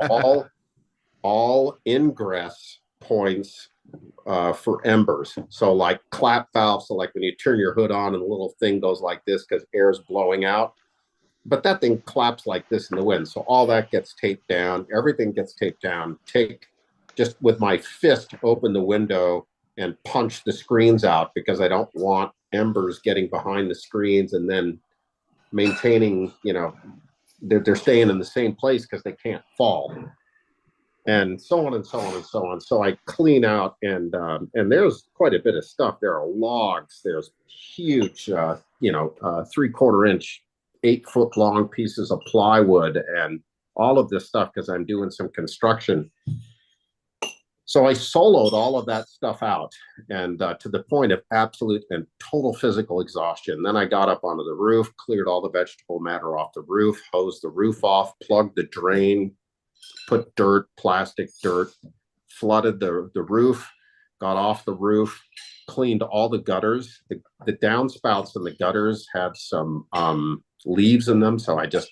all all ingress points for embers. So like clap valves, so like when you turn your hood on and the little thing goes like this because air's blowing out. But that thing claps like this in the wind. So all that gets taped down. Everything gets taped down. Take just with my fist, open the window and punch the screens out because I don't want embers getting behind the screens and then maintaining, they're staying in the same place because they can't fall. And so on and so on and so on. So I clean out, and there's quite a bit of stuff. There are logs. There's huge, 3/4 inch, 8-foot long pieces of plywood, and all of this stuff because I'm doing some construction. So I soloed all of that stuff out, and to the point of absolute and total physical exhaustion. Then I got up onto the roof, cleared all the vegetable matter off the roof, hosed the roof off, plugged the drain, put dirt, plastic dirt, flooded the roof, got off the roof, cleaned all the gutters. The downspouts in the gutters had some leaves in them, so I just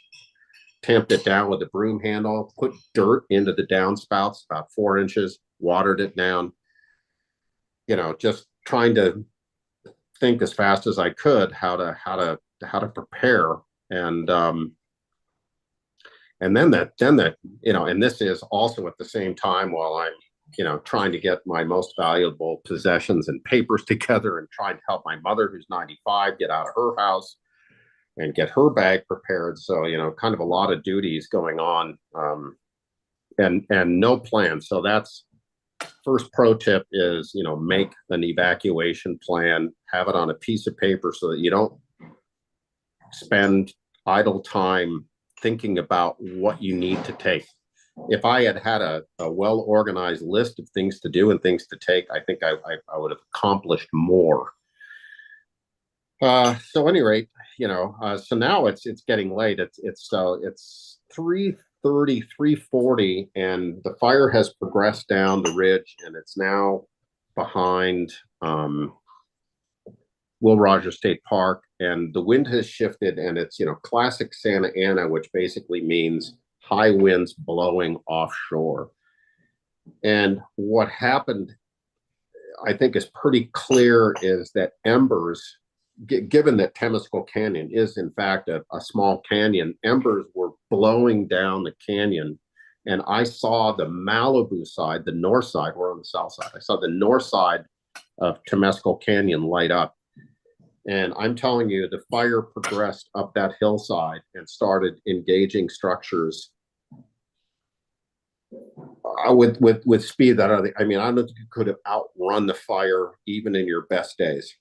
tamped it down with a broom handle, put dirt into the downspouts about 4 inches, watered it down, just trying to think as fast as I could how to prepare. And then and this is also at the same time while I'm, trying to get my most valuable possessions and papers together and trying to help my mother, who's 95, get out of her house and get her bag prepared. So, kind of a lot of duties going on, and no plan. So that's first pro tip is, make an evacuation plan, have it on a piece of paper so that you don't spend idle time thinking about what you need to take. If I had had a well-organized list of things to do and things to take, I think I would have accomplished more. So at any rate, so now it's getting late. It's 3:30, 3:40, and the fire has progressed down the ridge, and it's now behind Will Rogers State Park, and the wind has shifted, and it's classic Santa Ana, which basically means high winds blowing offshore. And what happened, I think, is pretty clear is that embers, given that Temescal Canyon is in fact a small canyon, embers were blowing down the canyon. And I saw the Malibu side, the north side, we're on the south side. I saw the north side of Temescal Canyon light up. And I'm telling you, the fire progressed up that hillside and started engaging structures with speed that I don't think you could have outrun the fire even in your best days.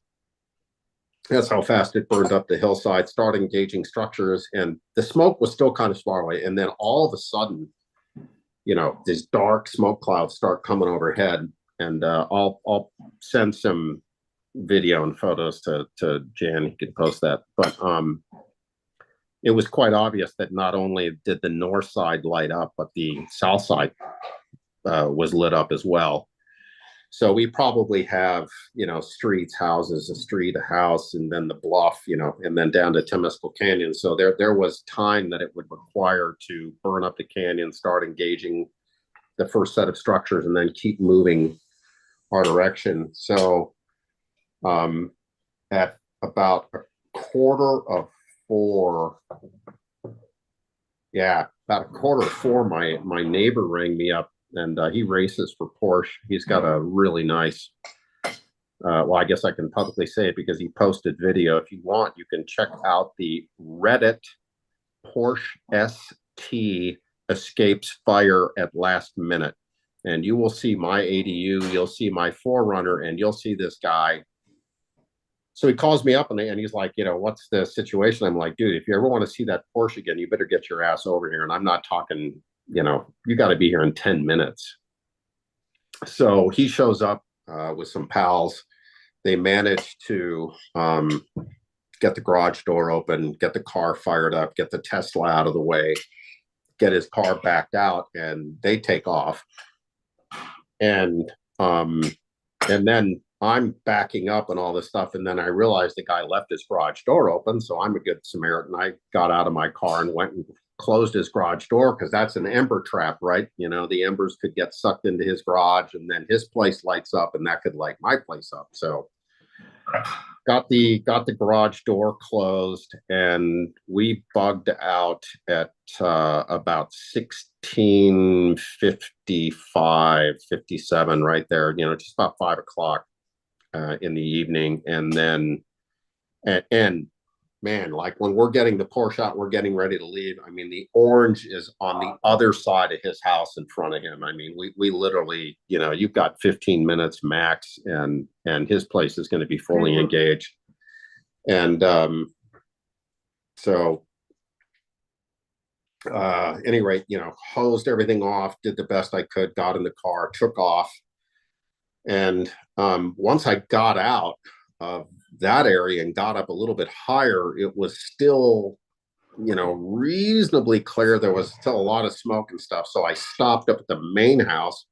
That's how fast it burned up the hillside, started engaging structures, and the smoke was still kind of far away. And then all of a sudden, these dark smoke clouds start coming overhead. And I'll send some video and photos to Jan. He can post that. But it was quite obvious that not only did the north side light up, but the south side was lit up as well. So we probably have, streets, houses, a street, a house, and then the bluff, and then down to Temescal Canyon. So there was time that it would require to burn up the canyon, start engaging the first set of structures, and then keep moving our direction. So at about 4:15, about 4:15, my neighbor rang me up, and he races for Porsche. He's got a really nice, well, I guess I can publicly say it because he posted video. If you want, you can check out the Reddit Porsche ST escapes fire at last minute. And you will see my ADU, you'll see my 4Runner, and you'll see this guy. So he calls me up and he's like, what's the situation? I'm like, dude, if you ever want to see that Porsche again, you better get your ass over here. And I'm not talking, you got to be here in 10 minutes. So he shows up with some pals. They manage to get the garage door open, get the car fired up, get the Tesla out of the way, get his car backed out, and they take off. And then I'm backing up and all this stuff. And then I realized the guy left his garage door open. So I'm a good Samaritan. I got out of my car and went and closed his garage door because that's an ember trap, right? The embers could get sucked into his garage, and then his place lights up, and that could light my place up. So got the garage door closed, and we bugged out at about 16:55, 57, right there, just about 5 o'clock in the evening. And then and man, like when we're getting the Porsche out, we're getting ready to leave. I mean, the orange is on the other side of his house in front of him. I mean, we literally, you've got 15 minutes max, and his place is going to be fully engaged. And so any rate, hosed everything off, did the best I could, got in the car, took off. And once I got out of that area and got up a little bit higher, it was still, reasonably clear. There was still a lot of smoke and stuff. So I stopped up at the main house,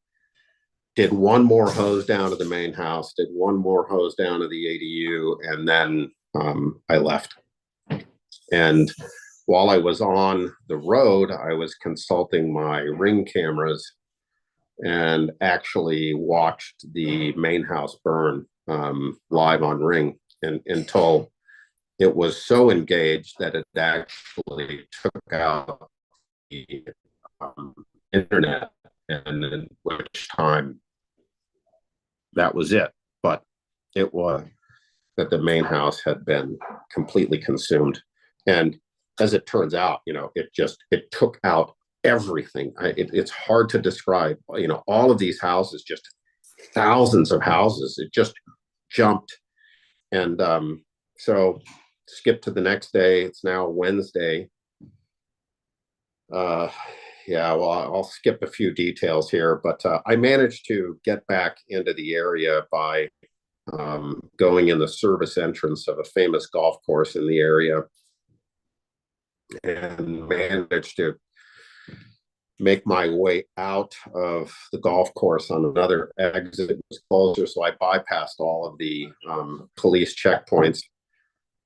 did one more hose down to the main house, did one more hose down to the ADU, and then I left. And while I was on the road, I was consulting my Ring cameras and actually watched the main house burn live on Ring, and until it was so engaged that it actually took out the internet, and in which time that was it. But it was that the main house had been completely consumed. And as it turns out, it took out everything. It's hard to describe, all of these houses, just thousands of houses. It just jumped. And so skip to the next day. It's now Wednesday. Yeah, well, I'll skip a few details here, but I managed to get back into the area by going in the service entrance of a famous golf course in the area, and managed to make my way out of the golf course on another exit. It was closer, so I bypassed all of the police checkpoints,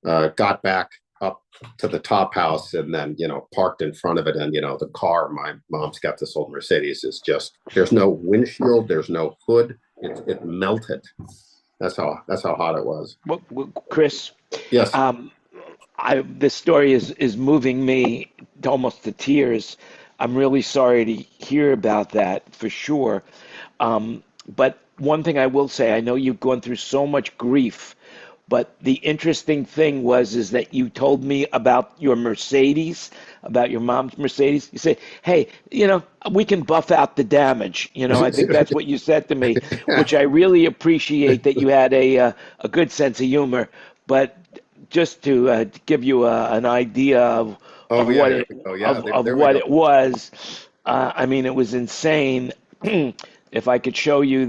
got back up to the top house, and then parked in front of it. And the car, my mom's got this old Mercedes, is just, there's no windshield, there's no hood, it melted. That's how hot it was. Well, Chris. Yes. This story is moving me almost to tears. I'm really sorry to hear about that, for sure. But one thing I will say, I know you've gone through so much grief, but the interesting thing is that you told me about your Mercedes, about your mom's Mercedes. You say, hey, we can buff out the damage. I think that's what you said to me, which I really appreciate, that you had a good sense of humor. But just to give you an idea of what it was, I mean, it was insane. If I could show you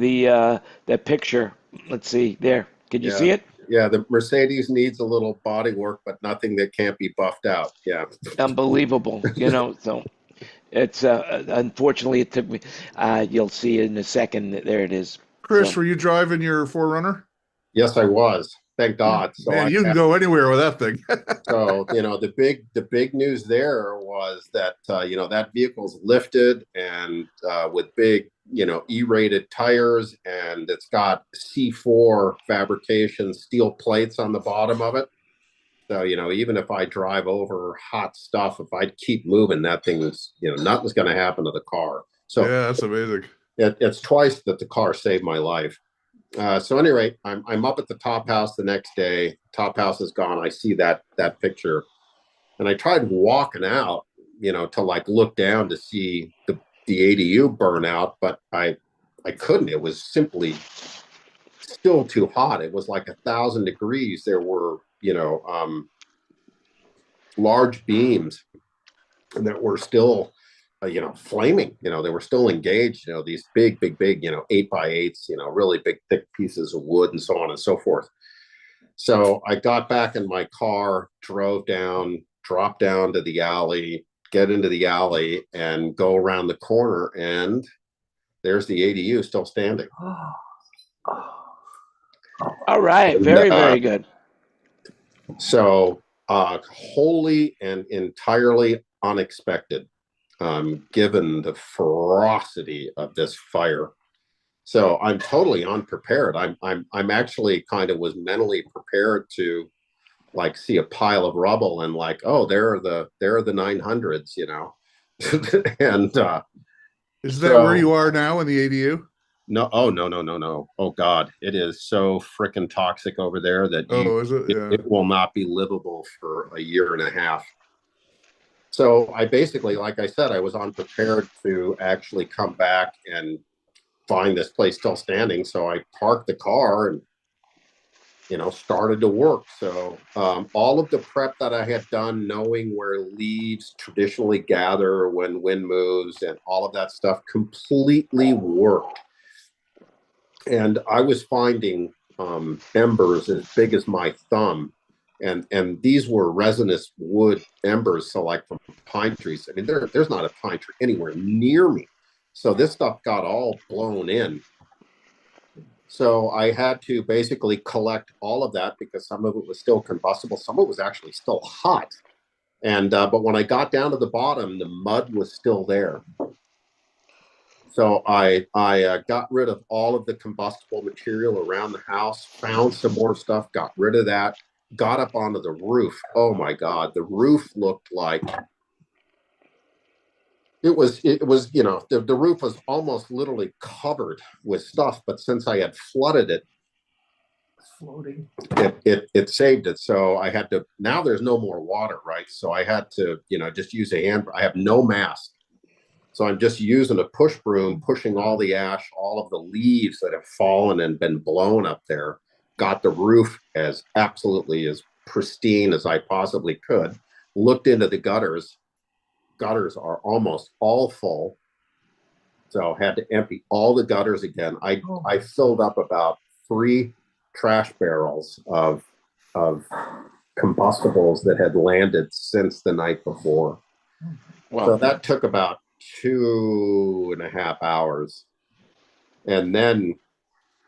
that picture, let's see there. Could you see it? Yeah, the Mercedes needs a little body work, but nothing that can't be buffed out. Yeah, unbelievable. So it's unfortunately it took me. You'll see in a second. There it is. Chris, were you driving your 4Runner? Yes, I was. Thank God. So man, you can go anywhere with that thing. So the big news there was that that vehicle's lifted, and with big E-rated tires, and it's got C4 fabrication steel plates on the bottom of it. So even if I drive over hot stuff, if I keep moving, that thing's nothing's going to happen to the car. So yeah, that's amazing. It's twice that the car saved my life. So at any rate, I'm up at the top house the next day. Top house is gone. I see that picture, and I tried walking out, to like look down to see the ADU burn out, but I couldn't. It was simply still too hot. It was like 1,000 degrees. There were large beams that were still flaming. They were still engaged. These big 8x8s, really big thick pieces of wood, and so on and so forth. So I got back in my car, drove down, dropped down to the alley, get into the alley, and go around the corner, and there's the ADU still standing. All right, very good. So wholly and entirely unexpected, given the ferocity of this fire. So I'm totally unprepared. I'm actually kind of was mentally prepared to like see a pile of rubble and like, oh, there are the 900s, and Is that where so you are now in the ADU? no, oh no. Oh God, it is so freaking toxic over there that Oh, is it? Yeah. it will not be livable for a year and a half. So I basically, like I said, I was unprepared to actually come back and find this place still standing. So I parked the car and, started to work. So all of the prep that I had done, knowing where leaves traditionally gather when wind moves and all of that stuff completely worked. And I was finding embers as big as my thumb. And these were resinous wood embers. So like from pine trees, I mean, there's not a pine tree anywhere near me. So this stuff got all blown in. So I had to basically collect all of that because some of it was still combustible. Some of it was actually still hot. And but when I got down to the bottom, the mud was still there. So I got rid of all of the combustible material around the house, found some more stuff, got rid of that, got up onto the roof. Oh my God, the roof looked like it was, the roof was almost literally covered with stuff, but since I had flooded it, floating, it saved it. So I had to, now there's no more water, right? So I had to, just use a hand. I have no mask. So I'm just using a push broom, pushing all the ash, all of the leaves that have fallen and been blown up there, got the roof as absolutely as pristine as I possibly could, looked into the gutters. Gutters are almost all full. So had to empty all the gutters again. I filled up about 3 trash barrels of combustibles that had landed since the night before. Wow. So that took about 2.5 hours. And then,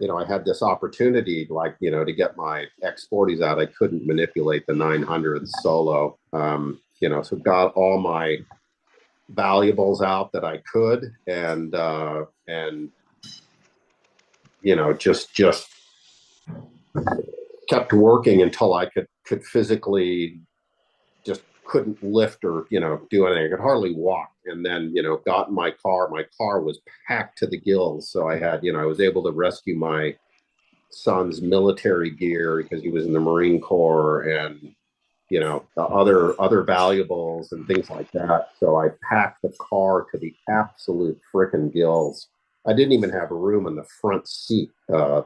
I had this opportunity, to get my X40s out. I couldn't manipulate the 900 solo. So got all my valuables out that I could, and just kept working until I could physically just couldn't lift or do anything. I could hardly walk, and then got in my car. My car was packed to the gills, so I had I was able to rescue my son's military gear because he was in the Marine Corps, and the other valuables and things like that. So I packed the car to the absolute frickin' gills. I didn't even have a room in the front seat,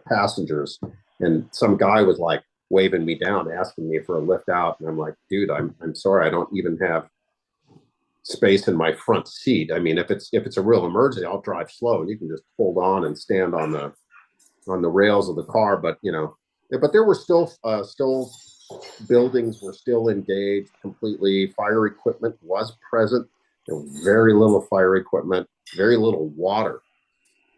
passengers. And some guy was like waving me down, asking me for a lift out. And I'm like, dude, I'm sorry. I don't even have space in my front seat. I mean, if it's a real emergency, I'll drive slow and you can just hold on and stand on the rails of the car. But, but there were still buildings were still engaged completely. Fire equipment was present. There was very little fire equipment, very little water.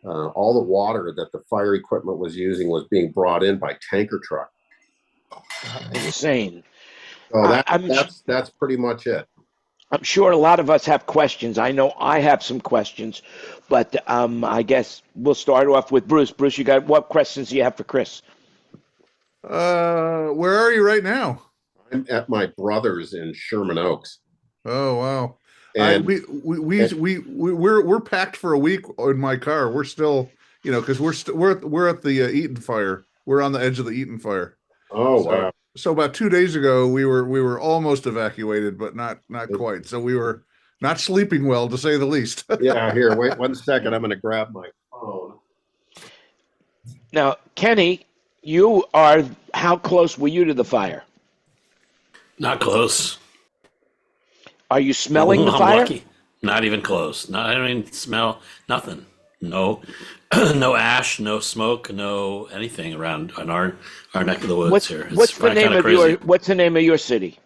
All the water that the fire equipment was using was being brought in by tanker truck. Insane. So that's pretty much it. I'm sure a lot of us have questions. I know I have some questions, but I guess we'll start off with Bruce. Bruce, what questions do you have for Chris? Where are you right now? I'm at my brother's in Sherman Oaks. Oh wow! And we're packed for a week in my car. We're still, because we're at the Eaton fire. We're on the edge of the Eaton fire. Oh wow! So about 2 days ago, we were almost evacuated, but not quite. So we were not sleeping well, to say the least. Yeah, here, wait 1 second. I'm going to grab my phone. Now, Kenny, how close were you to the fire? Not close. Are you smelling the I'm fire? Lucky. Not even close. I don't even smell nothing. No, no ash, no smoke, no anything around on our neck of the woods here. What's the name of your city?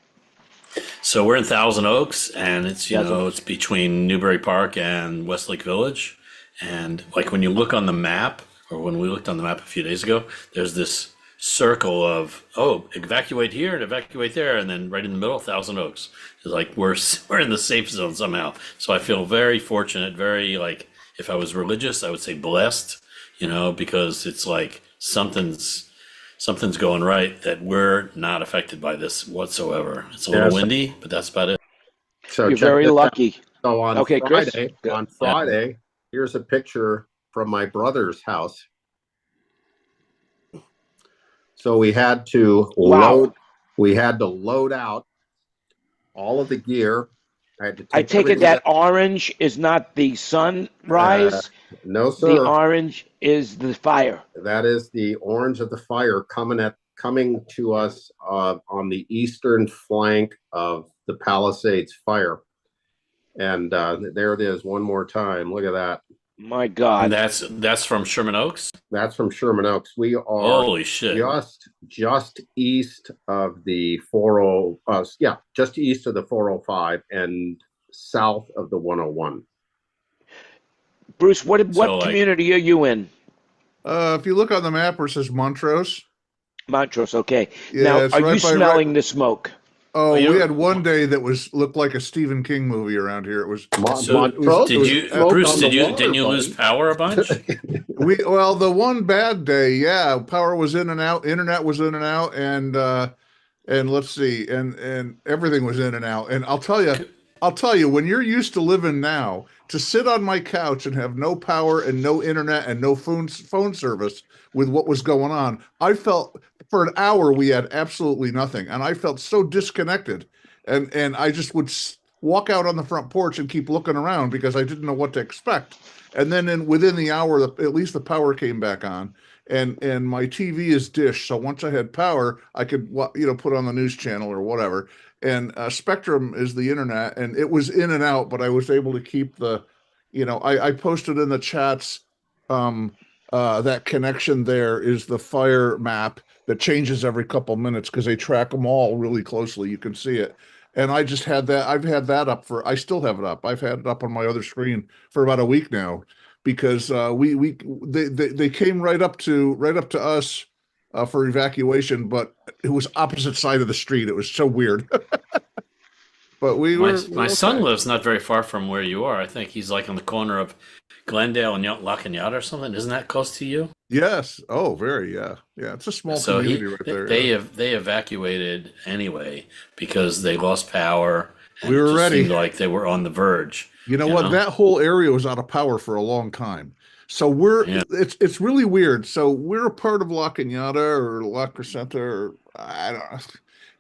So we're in Thousand Oaks, and it's it's between Newbury Park and Westlake Village. And like when you look on the map, or when we looked on the map a few days ago, there's this circle of evacuate here and evacuate there, and then right in the middle, Thousand Oaks. It's like we're in the safe zone somehow. So I feel very fortunate, very like if I was religious, I would say blessed, because it's like something's going right that we're not affected by this whatsoever. It's a little windy, but that's about it. So you're very lucky. So on Chris? Friday, here's a picture from my brother's house. So we had to load out all of the gear. I take it that orange is not the sunrise. No, sir. The orange is the fire. That is the orange of the fire coming to us on the eastern flank of the Palisades fire. And there it is one more time. Look at that. My God. And that's from Sherman Oaks? That's from Sherman Oaks. We are holy shit. Just east of the just east of the 405 and south of the 101. Bruce, what community are you in? If you look on the map where it says Montrose. Montrose, okay. Yeah, now, are you smelling the smoke? Oh, we had one day that looked like a Stephen King movie around here. It was. Bruce? Didn't you lose power a bunch? The one bad day, yeah, power was in and out, internet was in and out, and let's see, and everything was in and out. And I'll tell you, when you're used to living now, to sit on my couch and have no power and no internet and no phone service with what was going on, I felt. For an hour, we had absolutely nothing, and I felt so disconnected. And I just would walk out on the front porch and keep looking around because I didn't know what to expect. And then within the hour, at least the power came back on. And my TV is dish, so once I had power, I could put on the news channel or whatever. And Spectrum is the internet, and it was in and out, but I was able to keep the, I posted in the chats. That connection there is the fire map that changes every couple minutes because they track them all really closely. You can see it. And I just had that. I've had that up I still have it up. I've had it up on my other screen for about a week now because they came right up to us for evacuation, but it was opposite side of the street. It was so weird. But my son lives not very far from where you are. I think he's like on the corner of Glendale and La Cañada or something. Isn't that close to you? Yes. Oh, very. Yeah. It's a small community right there. They evacuated anyway because they lost power. And we were ready. Seemed like they were on the verge. You know what? That whole area was out of power for a long time. So it's really weird. So we're a part of La Cañada or La Crescenta or I don't know.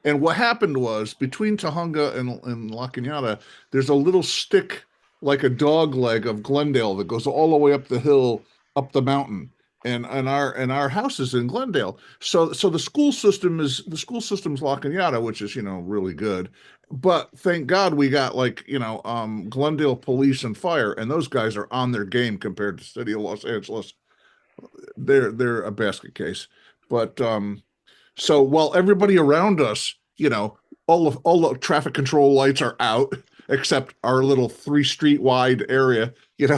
And what happened was between Tujunga and La Cañada, there's a little stick like a dog leg of Glendale that goes all the way up the hill, up the mountain. And our house is in Glendale. So the school system's La Cañada, which is, really good. But thank God we got Glendale police and fire, and those guys are on their game compared to the city of Los Angeles. They're a basket case. But so while everybody around us, all the traffic control lights are out except our little 3-street wide area, it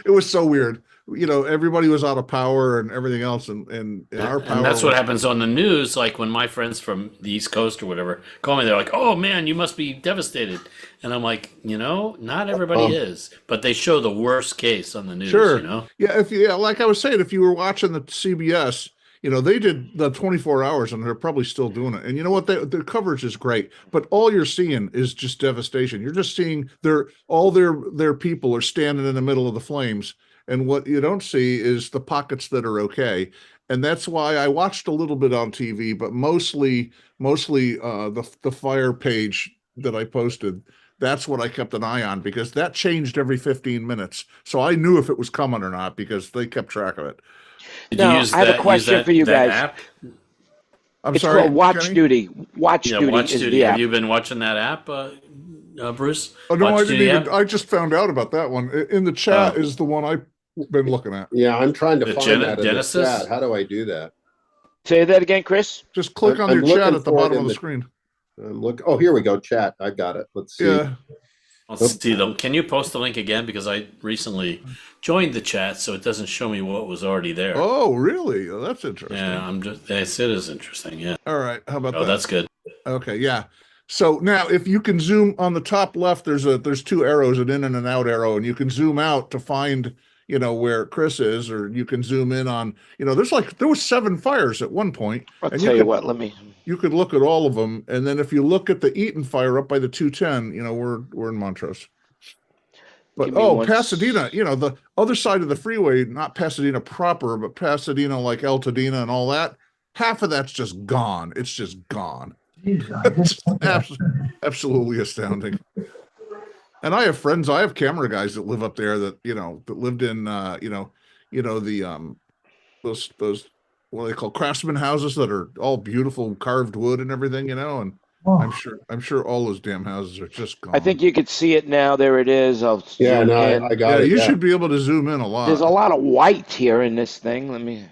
was so weird. Everybody was out of power and everything else, and our power. And that's what happens on the news. Like when my friends from the East Coast or whatever call me, they're like, "Oh man, you must be devastated," and I'm like, not everybody is, but they show the worst case on the news. Sure. Yeah. Like I was saying, if you were watching the CBS, they did the 24 hours and they're probably still doing it. And you know what? Their coverage is great, but all you're seeing is just devastation. You're just seeing all their people are standing in the middle of the flames. And what you don't see is the pockets that are okay. And that's why I watched a little bit on TV, but mostly the fire page that I posted. That's what I kept an eye on because that changed every 15 minutes. So I knew if it was coming or not because they kept track of it. Now, I have a question for you guys. App? I'm it's sorry, called Watch Kenny? Duty. Watch Duty Watch is Duty. the app. Have you been watching that app, Bruce? Oh no, Watch I didn't Duty even. app? I just found out about that one. In the chat is the one I've been looking at. Yeah, I'm trying to find that in the Genesis? chat. How do I do that? Say that again, Chris. Just click on your chat at the bottom of the screen. Oh, here we go. Chat. I got it. Let's see. Yeah. I'll see them. Can you post the link again? Because I recently joined the chat, so it doesn't show me what was already there. Oh, really? Oh, that's interesting. Yeah, it is interesting. Yeah. All right. How about Oh, that? that's good. Okay. Yeah. So now if you can zoom on the top left, there's two arrows, an in and an out arrow, and you can zoom out to find, where Chris is, or you can zoom in on, there was 7 fires at one point, I'll and tell you what. you could look at all of them, and then if you look at the Eaton fire up by the 210, we're in Montrose. But Pasadena, the other side of the freeway, not Pasadena proper, but Pasadena like Altadena and all that, half of that's just gone. It's just gone. It's absolutely astounding. And I have camera guys that live up there that lived in those what they call craftsman houses that are all beautiful carved wood and everything, and I'm sure all those damn houses are just gone. I think you could see it now. There it is. I got it. You should be able to zoom in a lot. There's a lot of white here in this thing.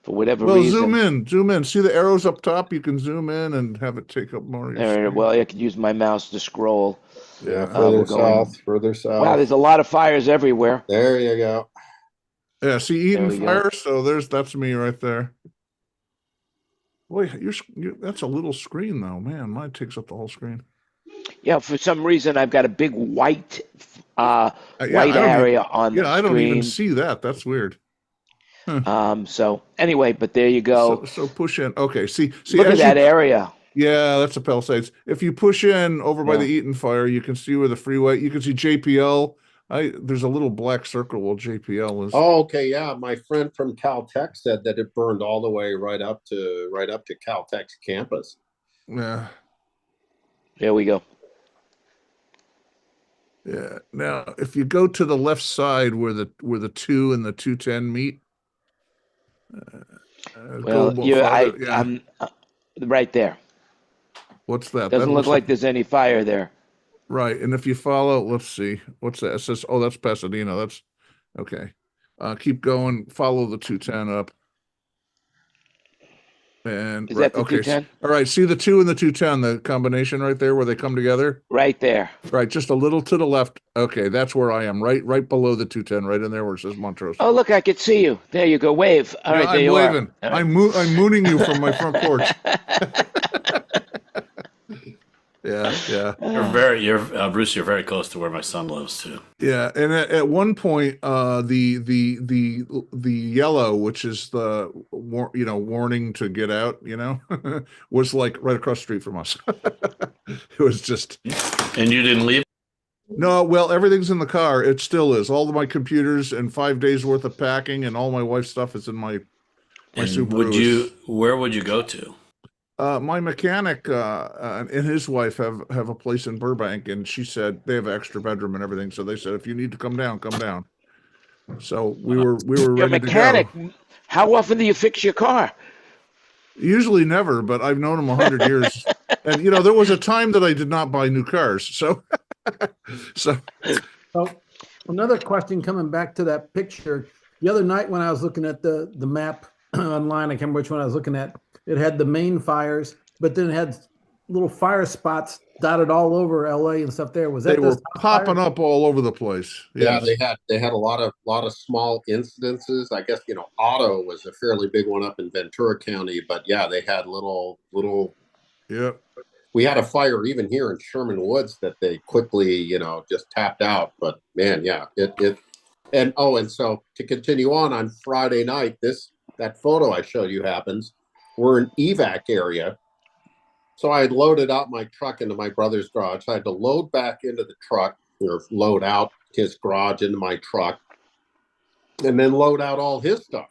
For whatever reason. Zoom in. See the arrows up top? You can zoom in and have it take up more of your screen. Well, I could use my mouse to scroll. Yeah, further south. Wow, there's a lot of fires everywhere. There you go. Yeah, see Eden fire? So that's me right there. Boy, that's a little screen though. Man, mine takes up the whole screen. Yeah, for some reason I've got a big white area on the screen. Yeah, I don't even see that. That's weird. So anyway, but there you go. So push in. Okay, see. Look at that area. Yeah, that's a Palisades. If you push in over by the Eaton fire, you can see where the freeway. You can see JPL. There's a little black circle where JPL is. Oh, okay, yeah. My friend from Caltech said that it burned all the way right up to Caltech's campus. Yeah. There we go. Yeah. Now, if you go to the left side where the 2 and the 210 meet. I'm right there. What's that? Doesn't look like there's any fire there. Right, and if you follow, let's see, what's that? It says, that's Pasadena. That's okay. Keep going. Follow the 210 up. And is that the 210? All right, see the 2 and the 210, the combination right there where they come together. Right there. Right, just a little to the left. Okay, that's where I am. Right below the 210, right in there where it says Montrose. Oh, look, I could see you. There you go. Wave. All right, there you are. I'm waving. I'm mooning you from my front porch. Yeah. Bruce. You're very close to where my son lives too. Yeah, and at one point, the yellow, which is the warning to get out, was like right across the street from us. It was just. And you didn't leave? No, well, everything's in the car. It still is. All of my computers and 5 days worth of packing and all my wife's stuff is in my Subaru. Where would you go to? My mechanic and his wife have a place in Burbank, and she said they have an extra bedroom and everything. So they said, if you need to come down, come down. So we were ready to go. How often do you fix your car? Usually never, but I've known him 100 years. And there was a time that I did not buy new cars. So another question coming back to that picture. The other night when I was looking at the map online, I can't remember which one I was looking at. It had the main fires, but then it had little fire spots dotted all over LA and stuff there. Was that they were popping up all over the place? Yeah, they had a lot of small incidences. I guess Otto was a fairly big one up in Ventura County, but yeah, they had little. Yeah. We had a fire even here in Sherman Woods that they quickly just tapped out. But man, yeah, and so to continue on Friday night, that photo I showed you happens. We're in evac area. So I had loaded out my truck into my brother's garage. I had to load back into the truck, or load out his garage into my truck, and then load out all his stuff.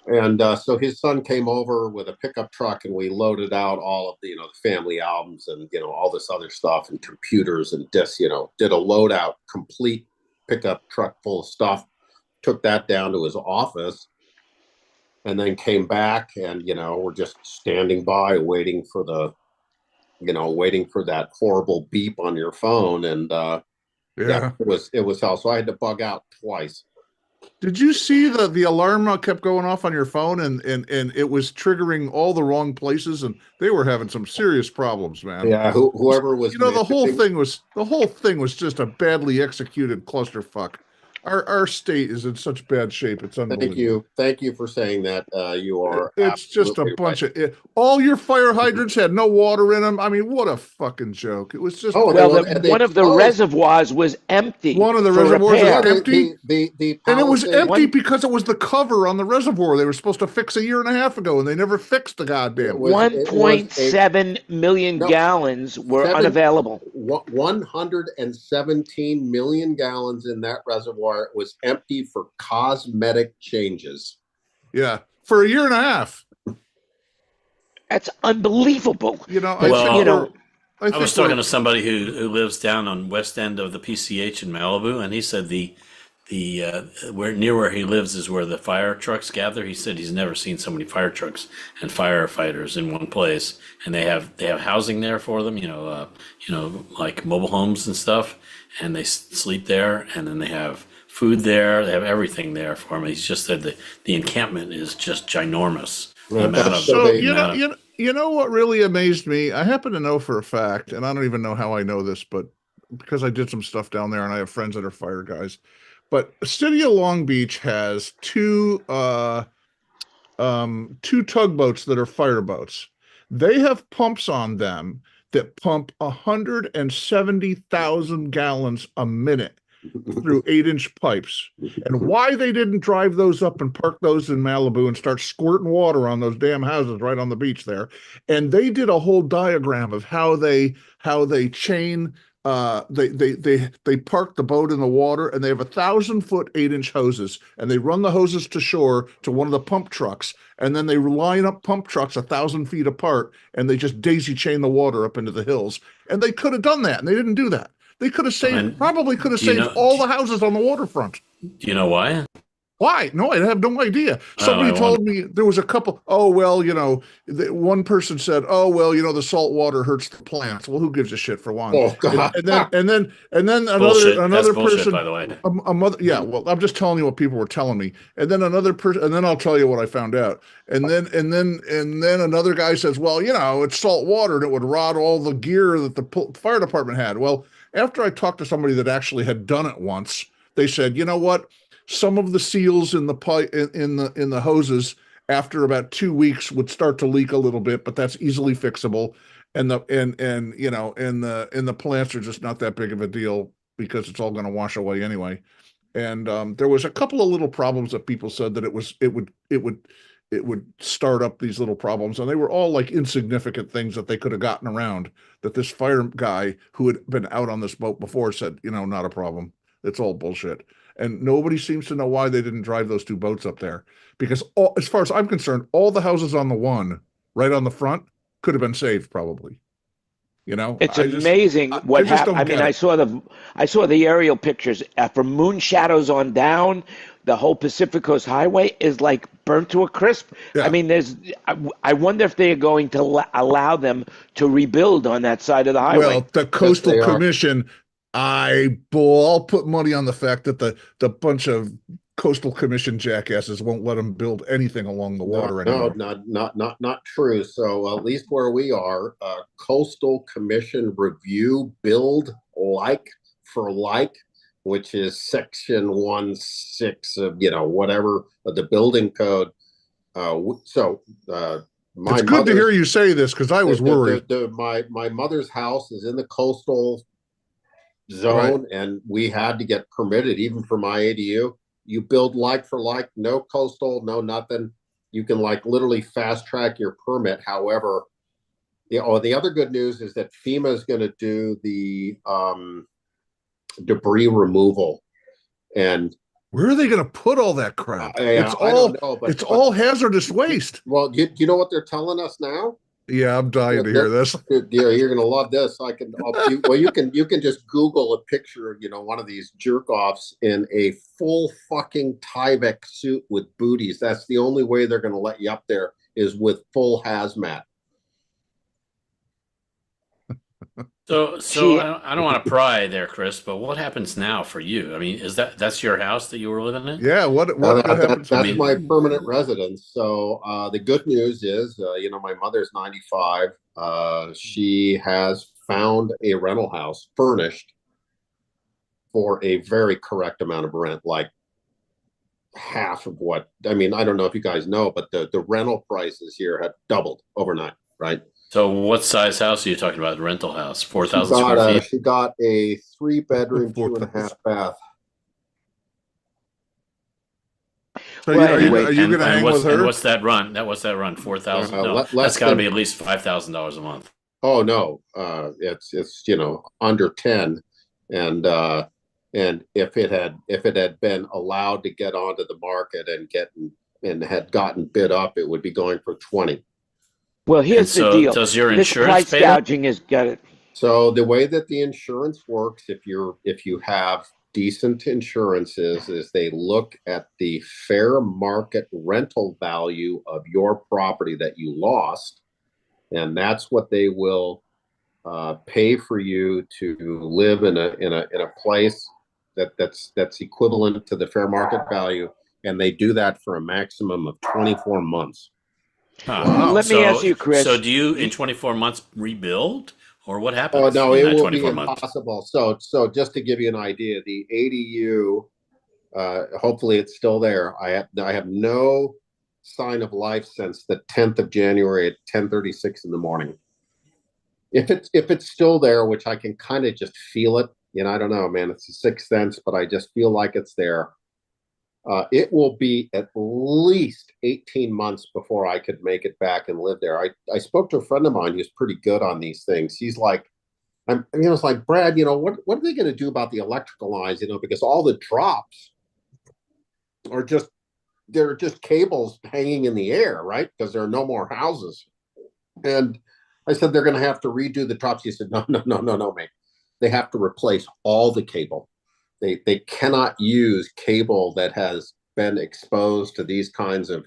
And so his son came over with a pickup truck, and we loaded out all of the family albums and all this other stuff, and computers and discs. Did a loadout, complete pickup truck full of stuff. Took that down to his office. And then came back, and we're just standing by, waiting for that horrible beep on your phone, and it was hell. So I had to bug out twice. Did you see the alarm kept going off on your phone and it was triggering all the wrong places and they were having some serious problems, man. Yeah, whoever was The whole managing. thing was just a badly executed clusterfuck. Our state is in such bad shape. It's unbelievable. Thank you for saying that. You are It's just a absolutely right. bunch of all your fire hydrants had no water in them. I mean, what a fucking joke. It was just Oh, Well, they one of the closed. reservoirs was empty one of the for reservoirs was Yeah, repair. empty. the And it was Palisades. empty One because it was the cover on the reservoir they were supposed to fix a year and a half ago, and they never fixed the goddamn thing. It was a 1.7 million no gallons were seven unavailable. 117 million gallons in that reservoir. It was empty for cosmetic changes. Yeah, for a year and a half. That's unbelievable. I But, think you know, we're. I was talking to somebody who lives down on west end of the PCH in Malibu, and he said the where near where he lives is where the fire trucks gather. He said he's never seen so many fire trucks and firefighters in one place, and they have housing there for them. Like mobile homes and stuff, and they sleep there, and then they have food there. They have everything there for them. He's just said that the encampment is just ginormous. The amount of So they- you know what really amazed me? I happen to know for a fact, and I don't even know how I know this, but because I did some stuff down there, and I have friends that are fire guys. But the city of Long Beach has two tugboats that are fireboats. They have pumps on them that pump 170,000 gallons a minute through 8-inch pipes. And why they didn't drive those up and park those in Malibu and start squirting water on those damn houses right on the beach there. And they did a whole diagram of how they chain they park the boat in the water, and they have 1,000-foot 8-inch hoses, and they run the hoses to shore to one of the pump trucks, and then they line up pump trucks 1,000 feet apart, and they just daisy chain the water up into the hills. And they could have done that, and they didn't do that. They could have probably could have saved all the houses on the waterfront. Do you know why? Why? No, I have no idea. Somebody told me there was a couple. Oh, well, one person said, oh, well, the salt water hurts the plants. Well, who gives a shit for one? Oh, God. And then Bullshit. another That's bullshit, person, by the way. a mother. Yeah, well, I'm just telling you what people were telling me. And then another person, and then I'll tell you what I found out. And then another guy says, well, it's salt water and it would rot all the gear that the fire department had. Well, after I talked to somebody that actually had done it once, they said, you know what? Some of the seals in the pipe in the hoses after about 2 weeks would start to leak a little bit, but that's easily fixable. And the plants are just not that big of a deal because it's all going to wash away anyway. And there was a couple of little problems that people said that it would start up these little problems, and they were all like insignificant things that they could have gotten around. That this fire guy who had been out on this boat before said, not a problem. It's all bullshit. And nobody seems to know why they didn't drive those two boats up there. Because as far as I'm concerned, all the houses on the one right on the front could have been saved probably. It's amazing what happened. I mean, I saw the aerial pictures from moon shadows on down. The whole Pacific Coast Highway is like burnt to a crisp. Yeah. I mean, I wonder if they are going to allow them to rebuild on that side of the highway. Well, the Coastal Commission, I'll put money on the fact that the bunch of Coastal Commission jackasses won't let them build anything along the water anymore. No, not true. So at least where we are, Coastal Commission review build like for like, which is section 1(6) of whatever of the building code. It's good to hear you say this because I was worried. My mother's house is in the coastal zone, right, and we had to get permitted even for my ADU. You build like for like, no coastal, no nothing. You can literally fast track your permit. However, the other good news is that FEMA is going to do the debris removal. And where are they going to put all that crap? I don't know, it's all hazardous waste. Well, do you know what they're telling us now? Yeah, I'm dying to hear this. Yeah, you're gonna love this. You can just Google a picture of one of these jerk offs in a full fucking Tyvek suit with booties. That's the only way they're gonna let you up there is with full hazmat. So She, I don't want to pry there, Chris, but what happens now for you? I mean, that's your house that you were living in? Yeah, what happens? I That's mean, my permanent residence. So the good news is, my mother's 95. She has found a rental house furnished for a very correct amount of rent, like half of what, I mean, I don't know if you guys know, but the rental prices here have doubled overnight, right? so what size house are you talking about? Rental house, She 4,000 got square a feet? she got a 3 bedroom, Four two and a thousand. half bath. So well, are you anyway, are you gonna hang with her? What's that run? What's that run? 4,000? No, that's Less got to than, be at least $5,000 a month. oh no, it's under 10, and if it had been allowed to get onto the market and had gotten bid up, it would be going for 20. well, And here's the so, deal. does your This insurance price pay that? gouging has got it. So the way that the insurance works, if you have decent insurances, is they look at the fair market rental value of your property that you lost, and that's what they will pay for you to live in a place that's equivalent to the fair market value, and they do that for a maximum of 24 months. Huh. Let me ask you, So Chris. do you in 24 months rebuild, or what Oh happens no, in it that will be 24 months? impossible. So just to give you an idea, the ADU, hopefully it's still there. I have no sign of life since the 10th of January at 10:36 in the morning. If it's still there, which I can kind of just feel it, I don't know, man, it's a sixth sense, but I just feel like it's there. It will be at least 18 months before I could make it back and live there. I spoke to a friend of mine who's pretty good on these things. He's like, it's like, Brad, what are they going to do about the electrical lines? Because all the drops are they're just cables hanging in the air, right? Because there are no more houses. And I said, they're going to have to redo the drops. He said, no, no, no, no, no, mate. They have to replace all the cable. They cannot use cable that has been exposed to these kinds of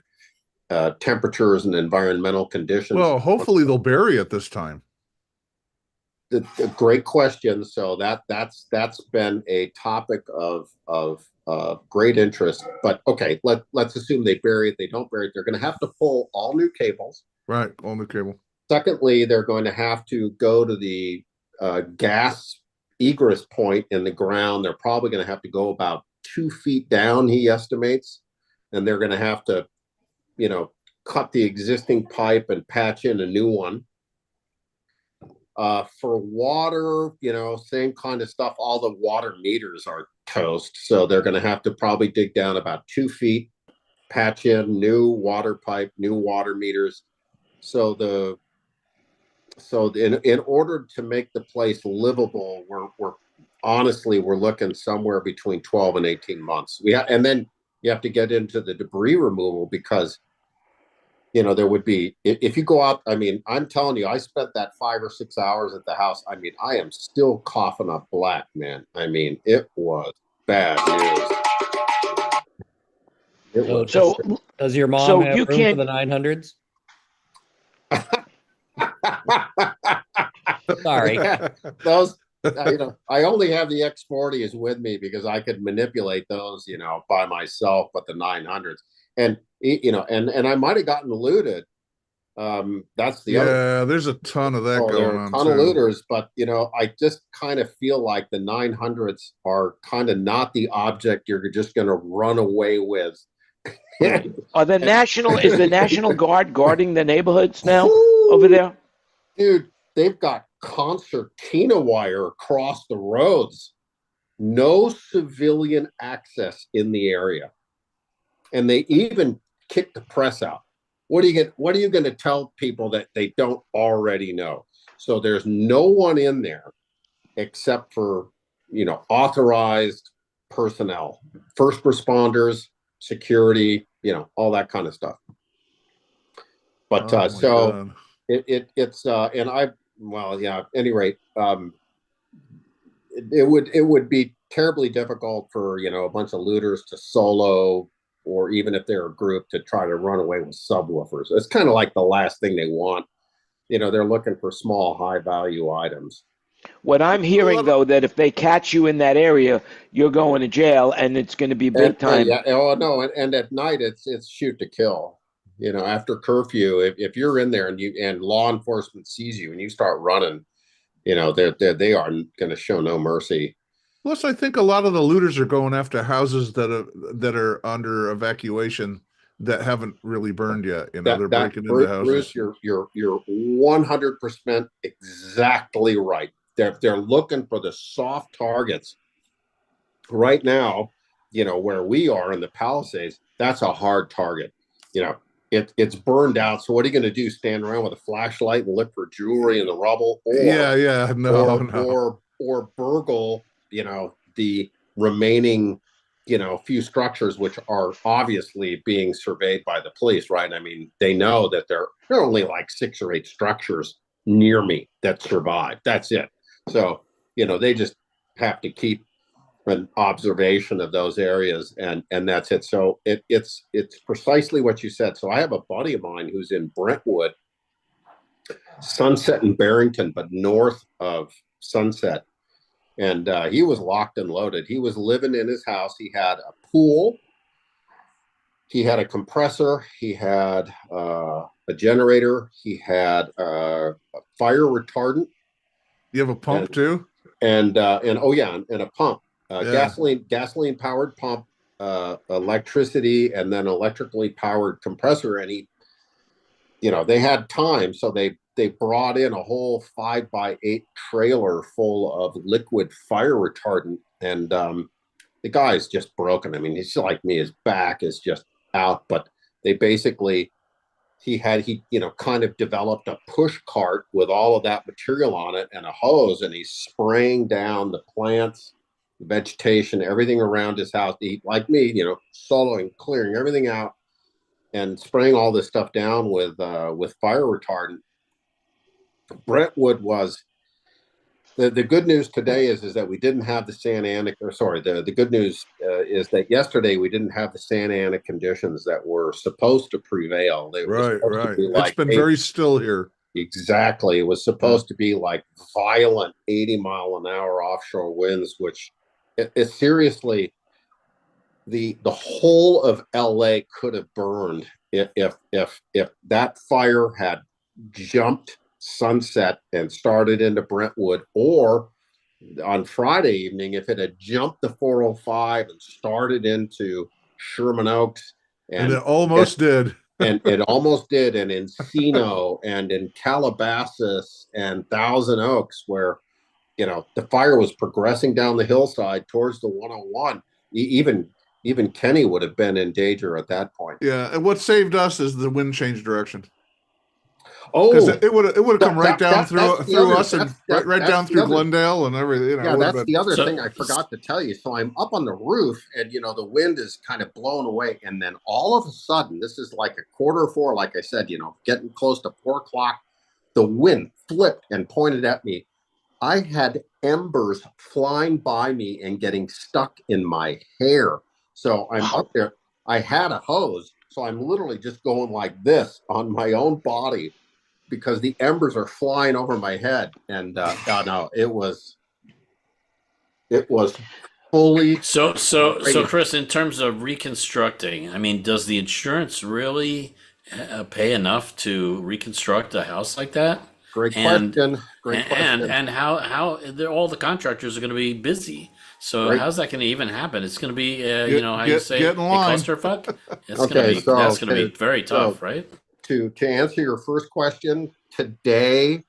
temperatures and environmental conditions. Well, hopefully they'll bury it this time. A great question. So that's been a topic of great interest. But okay, let's assume they bury it. They don't bury it. They're going to have to pull all new cables. Right, on the cable. Secondly, they're going to have to go to the gas egress point in the ground. They're probably going to have to go about 2 feet down, he estimates, and they're going to have to, cut the existing pipe and patch in a new one. For water, same kind of stuff. All the water meters are toast, so they're going to have to probably dig down about 2 feet, patch in new water pipe, new water meters. So in order to make the place livable, we're honestly looking somewhere between 12 and 18 months. And then you have to get into the debris removal, because there would be, if you go out, I mean, I'm telling you, I spent that 5 or 6 hours at the house. I mean, I am still coughing up black, man. I mean, it was bad news. So, Does your mom so have you room for can't. the 900s? Sorry. Those, I only have the X40s with me because I could manipulate those, by myself, but the 900s, and I might have gotten looted. That's the other. Yeah, there's a ton of that There going are a on ton of too. looters, but I just kind of feel like the 900s are kind of not the object you're just going to run away with. Is the National Guard guarding the neighborhoods now over there? Dude, they've got concertina wire across the roads. No civilian access in the area. And they even kicked the press out. What are you going to tell people that they don't already know? So there's no one in there except for, authorized personnel, first responders, security, all that kind of stuff. But it's and I, well, yeah, at any rate, it would be terribly difficult for, a bunch of looters to solo, or even if they're a group, to try to run away with subwoofers. It's kind of like the last thing they want. They're looking for small, high value items. What I'm hearing, though, that if they catch you in that area, you're going to jail, and it's going to be big time. Yeah, oh no, and at night it's shoot to kill. You know, after curfew, if you're in there and law enforcement sees you and you start running, you know, they are going to show no mercy. Plus, I think a lot of the looters are going after houses that are under evacuation that haven't really burned yet. You know, they're breaking into houses. Bruce, you're 100% exactly right. They're looking for the soft targets. Right now, you know, where we are in the Palisades, that's a hard target. You know, it's burned out. So what are you going to do? Stand around with a flashlight and look for jewelry in the rubble, or burgle, you know, the remaining, you know, few structures which are obviously being surveyed by the police, right? I mean, they know that there are only like 6 or 8 structures near me that survive. That's it. So, you know, they just have to keep an observation of those areas, and that's it. So it's precisely what you said. So I have a buddy of mine who's in Brentwood, Sunset and Barrington, but north of Sunset, and he was locked and loaded. He was living in his house. He had a pool, he had a compressor, he had a generator, he had a fire retardant. You have a pump too, and oh yeah, and a pump. Gasoline powered pump, electricity, and then electrically powered compressor. And he, you know, they had time, so they brought in a whole 5x8 trailer full of liquid fire retardant. And the guy's just broken. I mean, he's like me, his back is just out. But they basically, he you know, kind of developed a push cart with all of that material on it and a hose, and he's spraying down the plants, vegetation, everything around his house. He, like me, you know, soloing, clearing everything out and spraying all this stuff down with fire retardant. Brentwood was the good news today is that we didn't have the Santa Ana, or sorry, the good news is that yesterday we didn't have the Santa Ana conditions that were supposed to prevail. Right. It's been very still here. Exactly. It was supposed to be like violent 80-mile-an-hour offshore winds, which it seriously, the whole of LA could have burned if that fire had jumped Sunset and started into Brentwood, or on Friday evening, if it had jumped the 405 and started into Sherman Oaks, and it almost did. And it almost did, and Encino and in Calabasas and Thousand Oaks, where, you know, the fire was progressing down the hillside towards the 101. Even Kenny would have been in danger at that point. Yeah, and what saved us is the wind change direction. Oh, because it would have come right down through us and right down through Glendale and everything. You know, yeah, that's the other thing I forgot to tell you. So I'm up on the roof, and you know the wind is kind of blown away, and then all of a sudden, this is like 3:45. Like I said, you know, getting close to 4 o'clock, the wind flipped and pointed at me. I had embers flying by me and getting stuck in my hair. So I'm up there. I had a hose, so I'm literally just going like this on my own body, because the embers are flying over my head. And God, no, it was fully. So Chris, in terms of reconstructing, I mean, does the insurance really pay enough to reconstruct a house like that? Great question. And how all the contractors are going to be busy. So how's that going to even happen? It's going to be, you know, how you say, a clusterfuck? That's going to be very tough, right? To answer your first question, today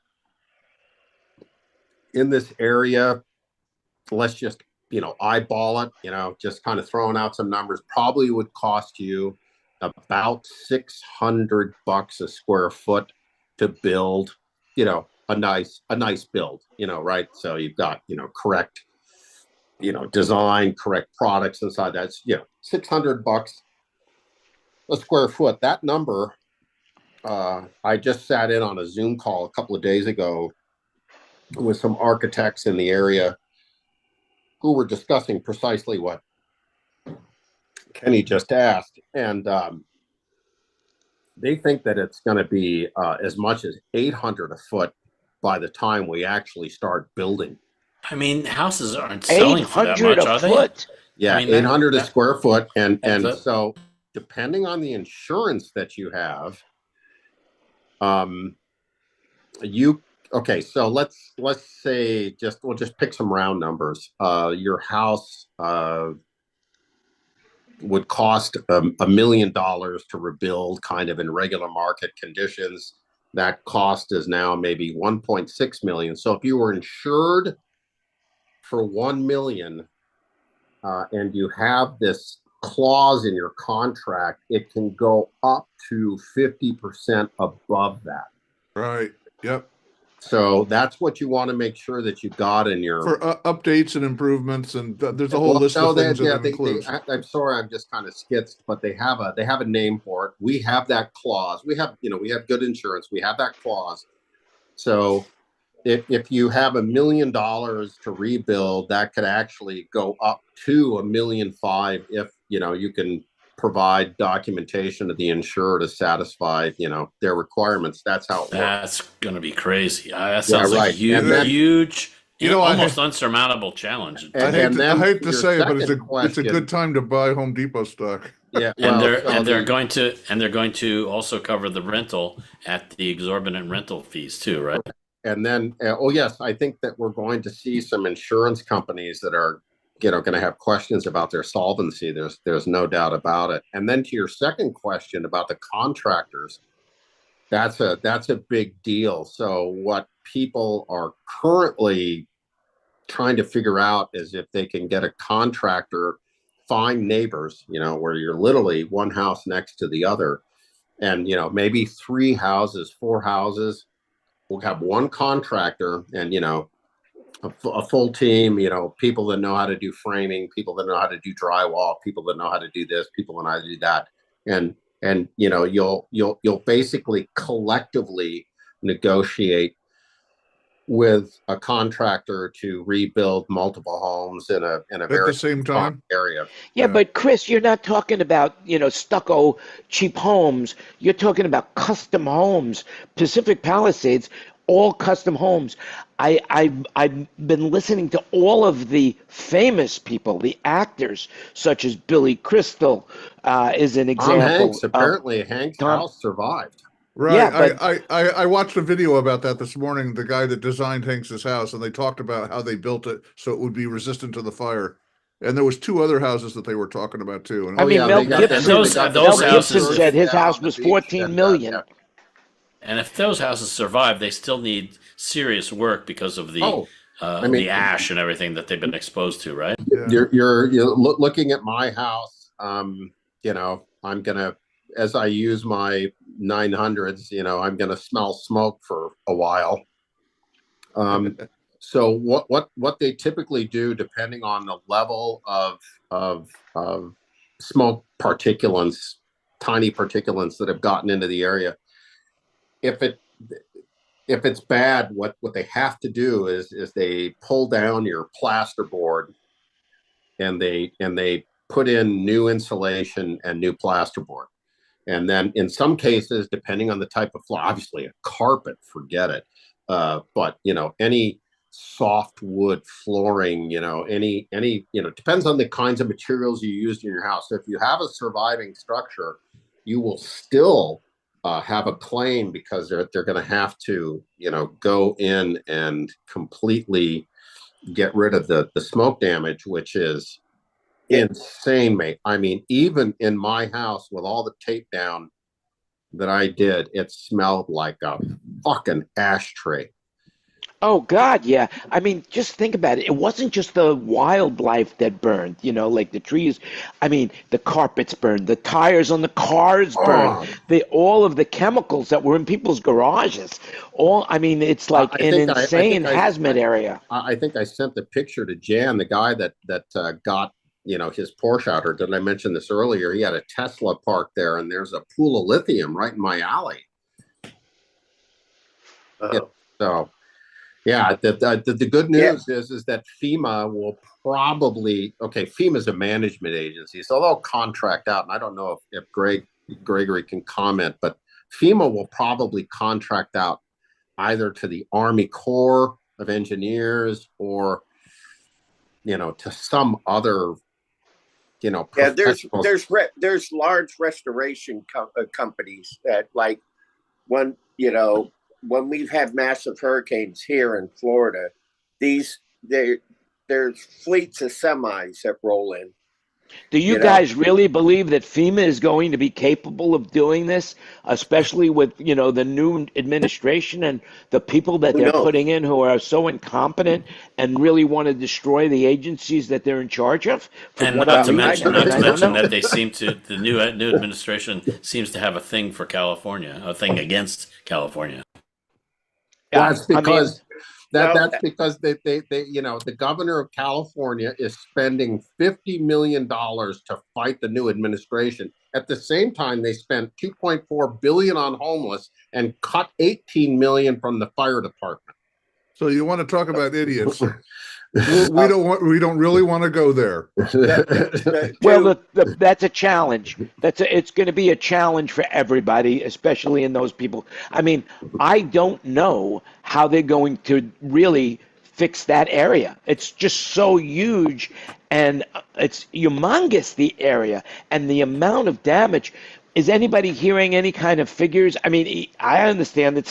in this area, let's just, you know, eyeball it, you know, just kind of throwing out some numbers, probably would cost you about $600 a square foot to build, you know, a nice build, you know, right? So you've got, you know, correct, you know, design, correct products inside. That's, you know, $600 a square foot. That number, I just sat in on a Zoom call a couple of days ago with some architects in the area who were discussing precisely what Kenny just asked. And they think that it's going to be as much as $800 a foot by the time we actually start building. I mean, houses aren't selling for that 800 much, a are they? foot. Yeah, I mean, 800 a square foot, and that- so depending on the insurance that you have, you okay. So let's say we'll just pick some round numbers. Your house would cost $1 million to rebuild, kind of in regular market conditions. That cost is now maybe 1.6 million. So if you were insured for 1 million, and you have this clause in your contract, it can go up to 50% above that. Right. Yep. So that's what you want to make sure that you got in your For updates and improvements, and there's a whole list of things that it includes. I'm sorry, I'm just kind of skitzed, but they have a name for it. We have that clause. We have good insurance. We have that clause. So if you have $1 million to rebuild, that could actually go up to $1.5 million if you can provide documentation to the insurer to satisfy their requirements. That's how it works. That's going to be crazy. That sounds like a right. huge, almost I unsurmountable challenge. I hate to say it, but it's a question, good time to buy Home Depot stock. Yeah, they're going to also cover the rental at the exorbitant rental fees too, right? And then, yes, I think that we're going to see some insurance companies that are, going to have questions about their solvency. There's no doubt about it. And then to your second question about the contractors, that's a big deal. So what people are currently trying to figure out is if they can get a contractor, find neighbors, where you're literally one house next to the other, and maybe 3 houses, 4 houses. We'll have one contractor and, a full team, people that know how to do framing, people that know how to do drywall, people that know how to do this, people that know how to do that. And you'll basically collectively negotiate with a contractor to rebuild multiple homes in a At very the same time area. Yeah, but Chris, you're not talking about, stucco cheap homes. You're talking about custom homes. Pacific Palisades, all custom homes. I've been listening to all of the famous people, the actors, such as Billy Crystal, is an example. Tom Hanks, apparently Hank's house survived. Right. Yeah, but I watched a video about that this morning, the guy that designed Hanks's house, and they talked about how they built it so it would be resistant to the fire. And there was 2 other houses that they were talking about too. And Mel Gibson said his house was 14 million. Yeah. And if those houses survive, they still need serious work because of the the ash and everything that they've been exposed to, right? Yeah. You're looking at my house. I'm gonna, as I use my 900s, I'm gonna smell smoke for a while. So what they typically do, depending on the level of smoke particulates, tiny particulates that have gotten into the area, if it's bad, what they have to do is they pull down your plasterboard and they put in new insulation and new plasterboard. And then in some cases, depending on the type of floor, obviously a carpet, forget it. But any soft wood flooring, any depends on the kinds of materials you used in your house. So if you have a surviving structure, you will still have a claim because they're going to have to, go in and completely get rid of the smoke damage, which is insane, mate. I mean, even in my house with all the tape down that I did, it smelled like a fucking ashtray. Oh God, yeah. I mean, just think about it. It wasn't just the wildlife that burned, like the trees. I mean, the carpets burned, the tires on the cars burned, all of the chemicals that were in people's garages. It's like an insane hazmat area. I think I sent the picture to Jan, the guy that got his Porsche out. Or did I mention this earlier? He had a Tesla parked there, and there's a pool of lithium right in my alley. So. Yeah, the good news is that FEMA will probably, FEMA's a management agency, so they'll contract out, and I don't know if Gregory can comment, but FEMA will probably contract out either to the Army Corps of Engineers or, to some other, professional. There's large restoration companies that, like, when we've had massive hurricanes here in Florida, there's fleets of semis that roll in. Do you guys really believe that FEMA is going to be capable of doing this, especially with, the new administration and the people that they're putting in who are so incompetent and really want to destroy the agencies that they're in charge of? And not to mention that the new administration seems to have a thing for California, a thing against California. That's because that's because they the governor of California is spending $50 million to fight the new administration. At the same time, they spent $2.4 billion on homeless and cut $18 million from the fire department. So you want to talk about idiots? We don't really want to go there. Well, that's a challenge. It's going to be a challenge for everybody, especially in those people. I mean, I don't know how they're going to really fix that area. It's just so huge, and it's humongous, the area, and the amount of damage. Is anybody hearing any kind of figures? I mean, I understand that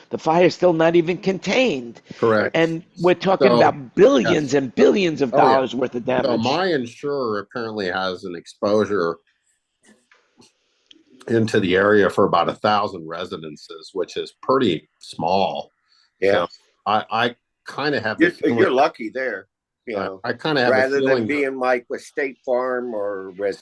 the fire is still not even contained. Correct. And we're talking about billions and billions of dollars worth of damage. So my insurer apparently has an exposure into the area for about 1,000 residences, which is pretty small. Yeah. So I kind of have you're lucky there. I kind of have rather a feeling than being like with State Farm or with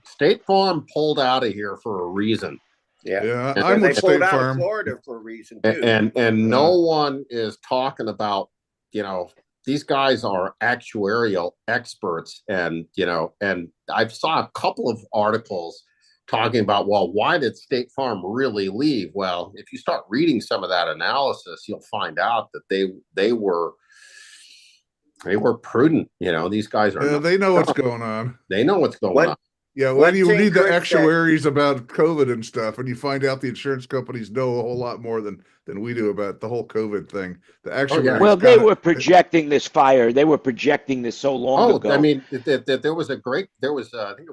State Farm pulled out of here for a reason. Yeah, and I'm they with pulled State out Farm. of Florida for a reason too. And no one is talking about, these guys are actuarial experts, and I saw a couple of articles talking about, well, why did State Farm really leave? Well, if you start reading some of that analysis, you'll find out that they were prudent. These guys are they know what's going on. They know what's going on. Yeah, when you read the actuaries about COVID and stuff, and you find out the insurance companies know a whole lot more than we do about the whole COVID thing. The actuaries. Well, they were projecting this fire. They were projecting this so long ago. I mean, I think it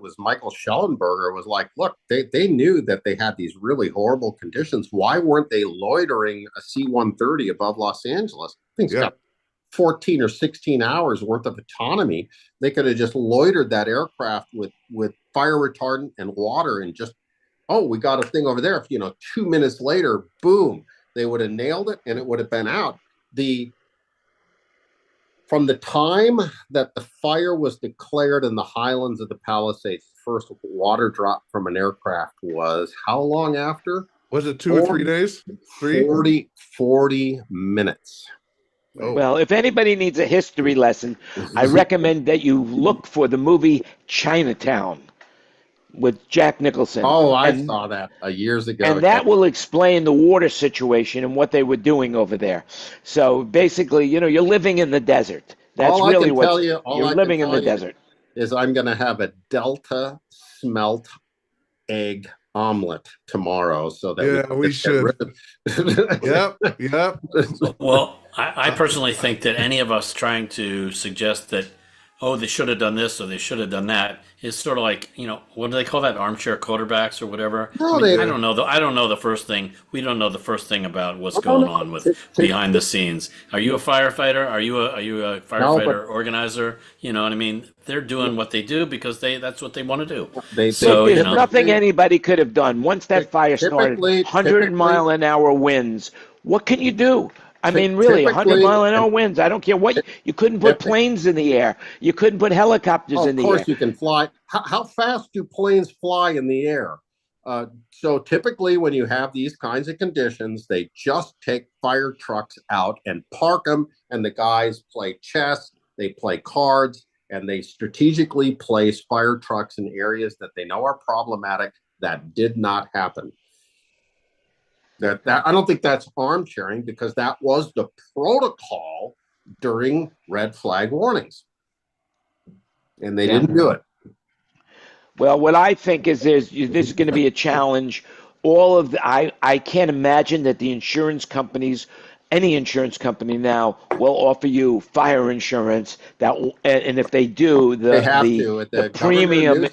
was Michael Schellenberger was like, look, they knew that they had these really horrible conditions. Why weren't they loitering a C-130 above Los Angeles? I think it's got 14 or 16 hours worth of autonomy. They could have just loitered that aircraft with fire retardant and water and just, we got a thing over there. 2 minutes later, boom, they would have nailed it and it would have been out. From the time that the fire was declared in the Highlands of the Palisades, first water drop from an aircraft was how long after? Was it 2 or 3 days? 40 minutes. Oh. Well, if anybody needs a history lesson, I recommend that you look for the movie Chinatown with Jack Nicholson. Oh, I saw that years ago. And that will explain the water situation and what they were doing over there. So basically, you're living in the desert. That's really what you're living in the desert. Is I'm going to have a Delta smelt egg omelet tomorrow, so that we should. Yep. Well, I personally think that any of us trying to suggest that, they should have done this or they should have done that is sort of like, what do they call that? Armchair quarterbacks or whatever. No, I don't know. I don't know the first thing. We don't know the first thing about what's going on with behind the scenes. Are you a firefighter? Are you a firefighter organizer? You know what I mean? They're doing what they do because that's what they want to do. There's nothing anybody could have done. Once that fire started, 100-mile-an-hour winds. What can you do? I mean, really, 100-mile-an-hour winds. I don't care what. You couldn't put planes in the air. You couldn't put helicopters in the air. Of course you can fly. How fast do planes fly in the air? So typically when you have these kinds of conditions, they just take fire trucks out and park them, and the guys play chess, they play cards, and they strategically place fire trucks in areas that they know are problematic. That did not happen. That I don't think that's armchairing, because that was the protocol during red flag warnings, and they didn't do it. Well, what I think is this is going to be a challenge all of the, I can't imagine that the insurance companies, any insurance company now, will offer you fire insurance. And if they do, They have to. the The premium.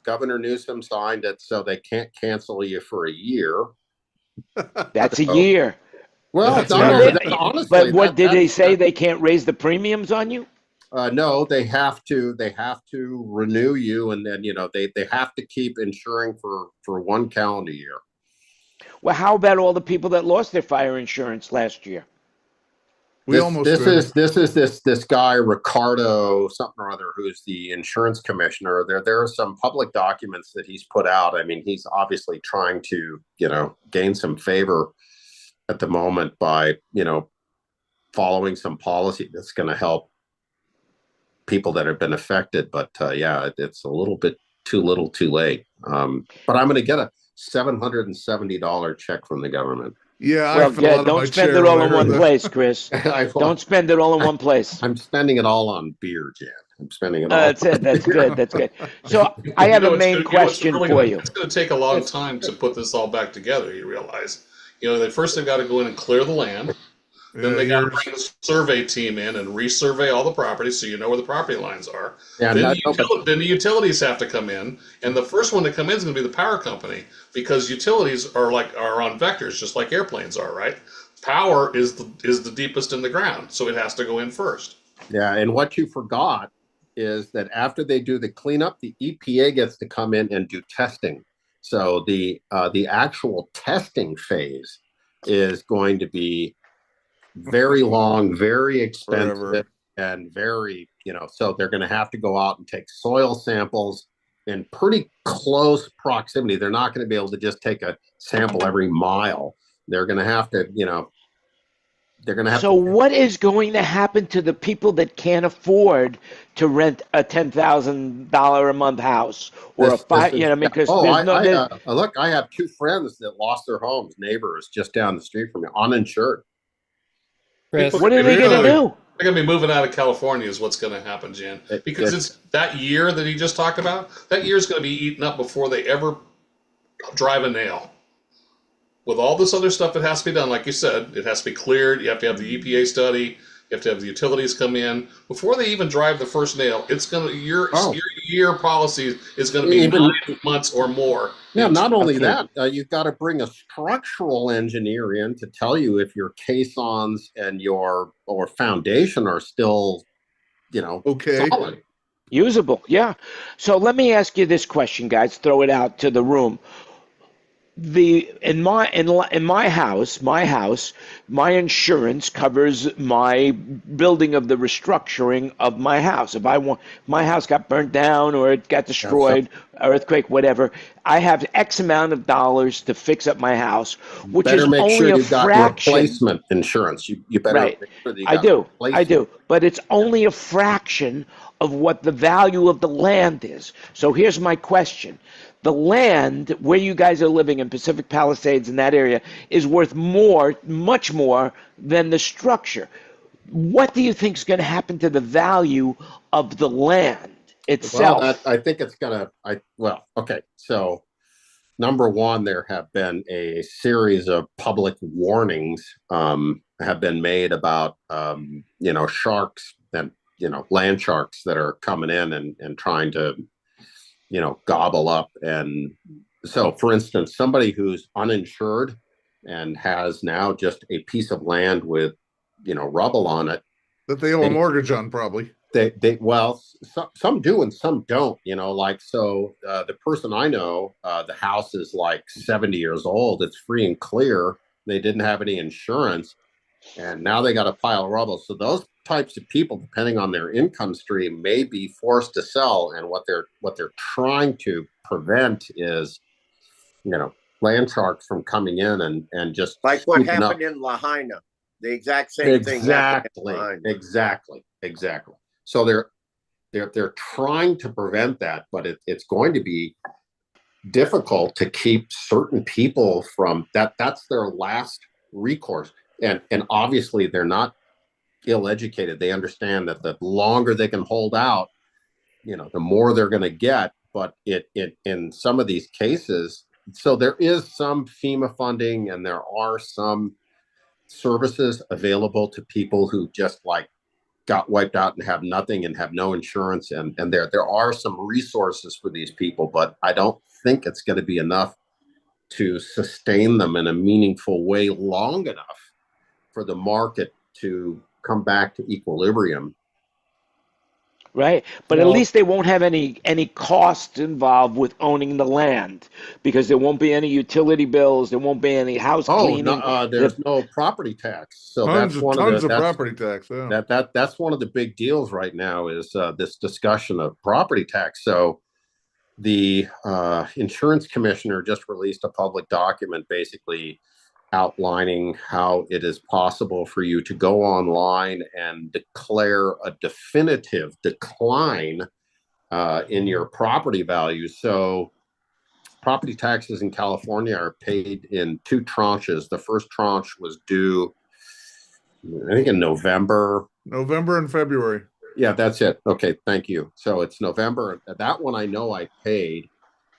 Governor Newsom signed it, so they can't cancel you for a year. That's a So, year. well, That's no, a no, year. honestly, But what did they say? that They can't raise the premiums on you? no, they have to. They have to renew you, and then they have to keep insuring for 1 calendar year. Well, how about all the people that lost their fire insurance last year? We almost did. This guy Ricardo something or other, who's the insurance commissioner. There are some public documents that he's put out. I mean, he's obviously trying to gain some favor at the moment by following some policy that's going to help people that have been affected. But yeah, it's a little bit too little, too late. But I'm going to get a $770 check from the government. Yeah, Well, I fell out of don't my spend chair it all when I in heard one that. place, Chris. Don't spend it all in one place. I'm spending it all on beer, Jan. I'm spending it all. That's it. That's good. That's good. So I have a main question for you. It's going to take a long time to put this all back together. You realize, they've got to go in and clear the land. Then they got to bring the survey team in and resurvey all the properties so you know where the property lines are. Yeah, then the utilities have to come in, and the first one to come in is going to be the power company, because utilities are on vectors, just like airplanes are, right? Power is the deepest in the ground, so it has to go in first. Yeah, and what you forgot is that after they do the cleanup, the EPA gets to come in and do testing. So the actual testing phase is going to be very long, very expensive, Forever. and very, so they're going to have to go out and take soil samples in pretty close proximity. They're not going to be able to just take a sample every mile. They're going to have to, they're going to have So what is going to happen to the people that can't afford to rent a $10,000 a month house or This- a five? this is- Because oh, there's no. look, I have two friends that lost their homes, neighbors just down the street from me, uninsured. Chris, What are they going to do? They're going to be moving out of California is what's going to happen, Jan. Because it's that year that he just talked about, that year is going to be eaten up before they ever drive a nail. With all this other stuff that has to be done, like you said, it has to be cleared. You have to have the EPA study. You have to have the utilities come in. Before they even drive the first nail, it's going to your year policy is going to be 9 months or more. Yeah, not only that, you've got to bring a structural engineer in to tell you if your caissons and your foundation are still, Okay. solid. Usable, yeah. So let me ask you this question, guys. Throw it out to the room. In my house, my insurance covers my building of the restructuring of my house. If my house got burnt down or it got destroyed, earthquake, whatever, I have X amount of dollars to fix up my house, which is Make only sure a you've got fraction. replacement insurance. You better Right. make sure that you I got do, replacement. but it's only a fraction of what the value of the land is. So here's my question. The land where you guys are living in Pacific Palisades in that area is worth much more than the structure. What do you think is going to happen to the value of the land itself? Well, I think it's gonna. Okay. So, number one, there have been a series of public warnings have been made about sharks and land sharks that are coming in and trying to gobble up. And so, for instance, somebody who's uninsured and has now just a piece of land with rubble on it That they owe a mortgage on, probably. Some do and some don't, the person I know, the house is like 70 years old. It's free and clear. They didn't have any insurance, and now they got a pile of rubble. So those types of people, depending on their income stream, may be forced to sell. And what they're trying to prevent is, land sharks from coming in and just Like what scooping happened in Lahaina. The exact same thing. Exactly. So they're trying to prevent that, but it's going to be difficult to keep certain people from that. That's their last recourse. And obviously they're not ill-educated. They understand that the longer they can hold out, the more they're going to get. But in some of these cases, so there is some FEMA funding, and there are some services available to people who just like got wiped out and have nothing and have no insurance. And there are some resources for these people, but I don't think it's going to be enough to sustain them in a meaningful way long enough for the market to come back to equilibrium. Right. But at least they won't have any costs involved with owning the land, because there won't be any utility bills, there won't be any house cleaning. There's no property tax. So Tons of that's property tax. Yeah. that's one of the big deals right now is this discussion of property tax. So the insurance commissioner just released a public document basically outlining how it is possible for you to go online and declare a definitive decline in your property value. So property taxes in California are paid in 2 tranches. The first tranche was due, I think, in November and February. Yeah, that's it. Okay, thank you. So it's November. That one I know I paid.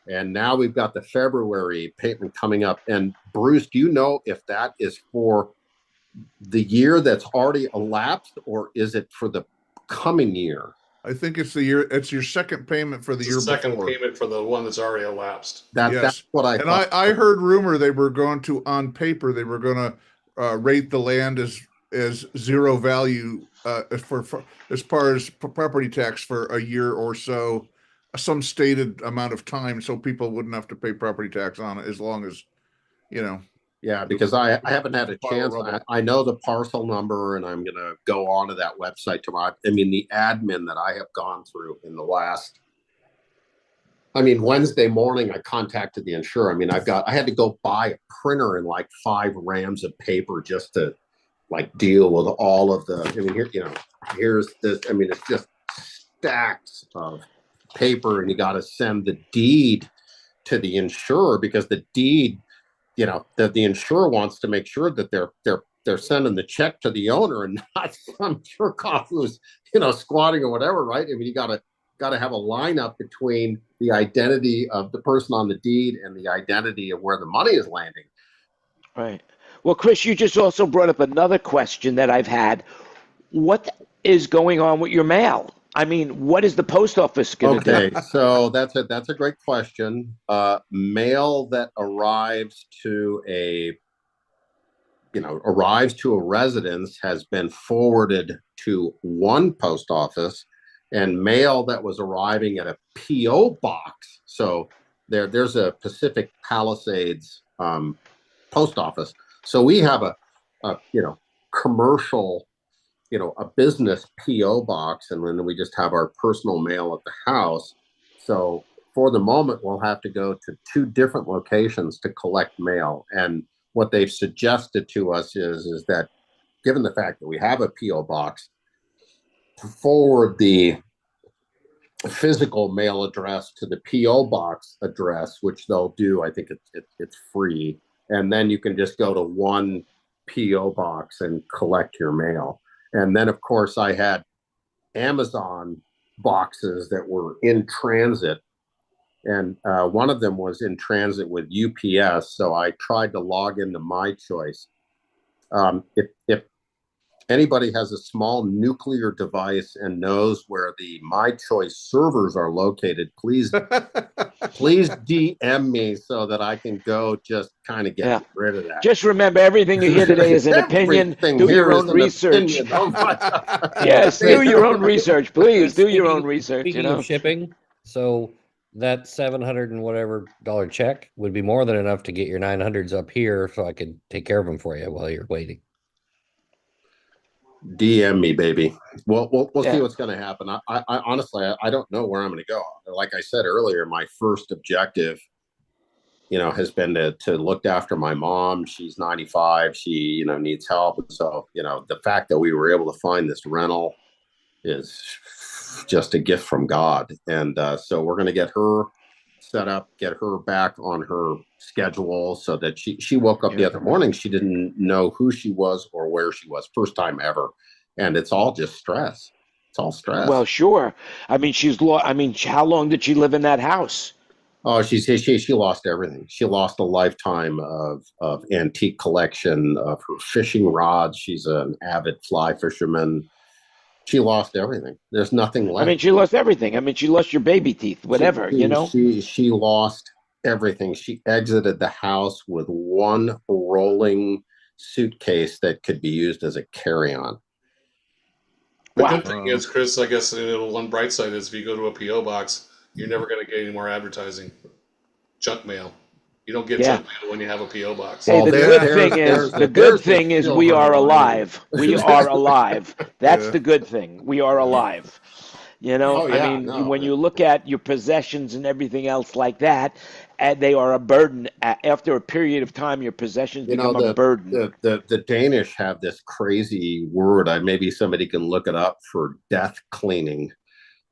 And now we've got the February payment coming up. And Bruce, do you know if that is for the year that's already elapsed, or is it for the coming year? I think it's your second payment for the year second before. payment for the one that's already elapsed. That's what I thought. I heard rumor they were going to, on paper, they were going to rate the land as zero value for as far as property tax for a year or so, some stated amount of time, so people wouldn't have to pay property tax on it as long as, Yeah, because I haven't had a chance. I know the parcel number, and I'm going to go onto that website tomorrow. I mean, the admin that I have gone through in the last, Wednesday morning, I contacted the insurer. I had to go buy a printer and like 5 rams of paper just to like deal with all of the, here's this, it's just stacks of paper, and you got to send the deed to the insurer, because the deed, that the insurer wants to make sure that they're sending the check to the owner and not some jerk off who's, squatting or whatever, right? You got to have a lineup between the identity of the person on the deed and the identity of where the money is landing. Right. Well, Chris, you just also brought up another question that I've had. What is going on with your mail? What is the post office going to do? Okay, so that's a great question. Mail that arrives to a residence has been forwarded to one post office, and mail that was arriving at a PO box. So there's a Pacific Palisades post office. So we have a commercial, a business PO box, and then we just have our personal mail at the house. So for the moment, we'll have to go to 2 different locations to collect mail. And what they've suggested to us is that, given the fact that we have a PO box, to forward the physical mail address to the PO box address, which they'll do. I think it's free, and then you can just go to one PO box and collect your mail. And then, of course, I had Amazon boxes that were in transit, and one of them was in transit with UPS. So I tried to log into My Choice. If anybody has a small nuclear device and knows where the My Choice servers are located, please DM me so that I can go just kind of get rid of that. Just remember, everything you hear today is an opinion. Do your own research. Yes, do your own research, please. Do your own research. Speaking of shipping, so that $700 and whatever check would be more than enough to get your 900s up here, so I could take care of them for you while you're waiting. DM me, baby. We'll see what's going to happen. I honestly, I don't know where I'm going to go. Like I said earlier, my first objective, has been to look after my mom. She's 95. She, needs help. And so, the fact that we were able to find this rental is just a gift from God. And so we're going to get her set up, get her back on her schedule, so that she woke up the other morning. She didn't know who she was or where she was. First time ever. And it's all just stress. It's all stress. Well, sure. How long did she live in that house? Oh, she lost everything. She lost a lifetime of antique collection of her fishing rods. She's an avid fly fisherman. She lost everything. There's nothing I mean, left. she lost everything. I mean, she lost your baby teeth, whatever, you know? She lost everything. She exited the house with one rolling suitcase that could be used as a carry-on. The Wow. good thing is, Chris, I guess one bright side is if you go to a PO box, you're never going to get any more advertising. Junk mail. You don't get Yeah. junk mail when you have a PO box. Hey, Well, the good thing is we are silver lining. alive. We are alive. That's Yeah. the good thing. We are alive. You know, Oh, yeah, I mean, no. when you look at your possessions and everything else like that, and they are a burden. After a period of time, your possessions You know, become a burden. the Danish have this crazy word. Maybe somebody can look it up for death cleaning.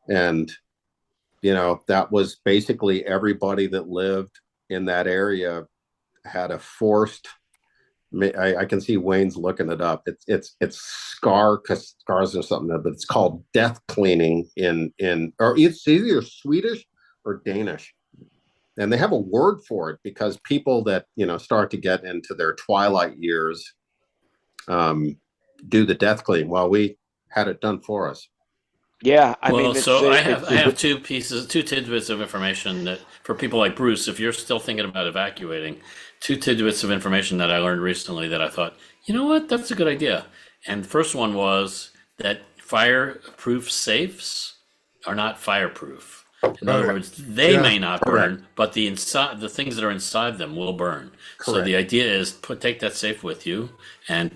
And, you know, that was basically everybody that lived in that area had a forced. I can see Wayne's looking it up. It's scars or something, but it's called death cleaning or it's either Swedish or Danish. And they have a word for it because people that, you know, start to get into their twilight years do the death cleaning. Well, we had it done for us. Yeah, I mean, I have two tidbits of information that for people like Bruce, if you're still thinking about evacuating, two tidbits of information that I learned recently that I thought, you know what, that's a good idea. And the first one was that fireproof safes are not fireproof. In other words, they may not burn, but the things that are inside them will burn. Correct. So the idea is take that safe with you, and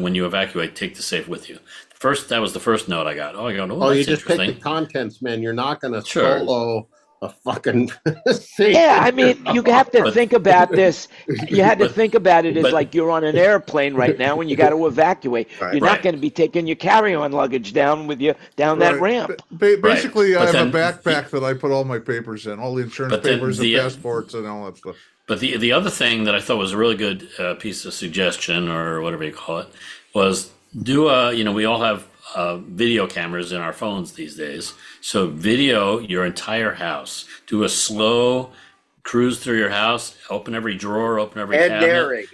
when you evacuate, take the safe with you. That was the first note I got. Oh, you just take the contents, man. You're not going to solo a fucking safe. Yeah, I mean, you have to think about this. You had to think about it as like you're on an airplane right now and you got to evacuate. Right, you're not going to be taking your carry-on luggage down with you down that ramp. Basically, I have a backpack that I put all my papers in, all the insurance papers and passports and all that stuff. But the other thing that I thought was a really good piece of suggestion, or whatever you call it, was we all have video cameras in our phones these days. So video your entire house. Do a slow cruise through your house. Open every drawer. Open every cabinet. Narrate.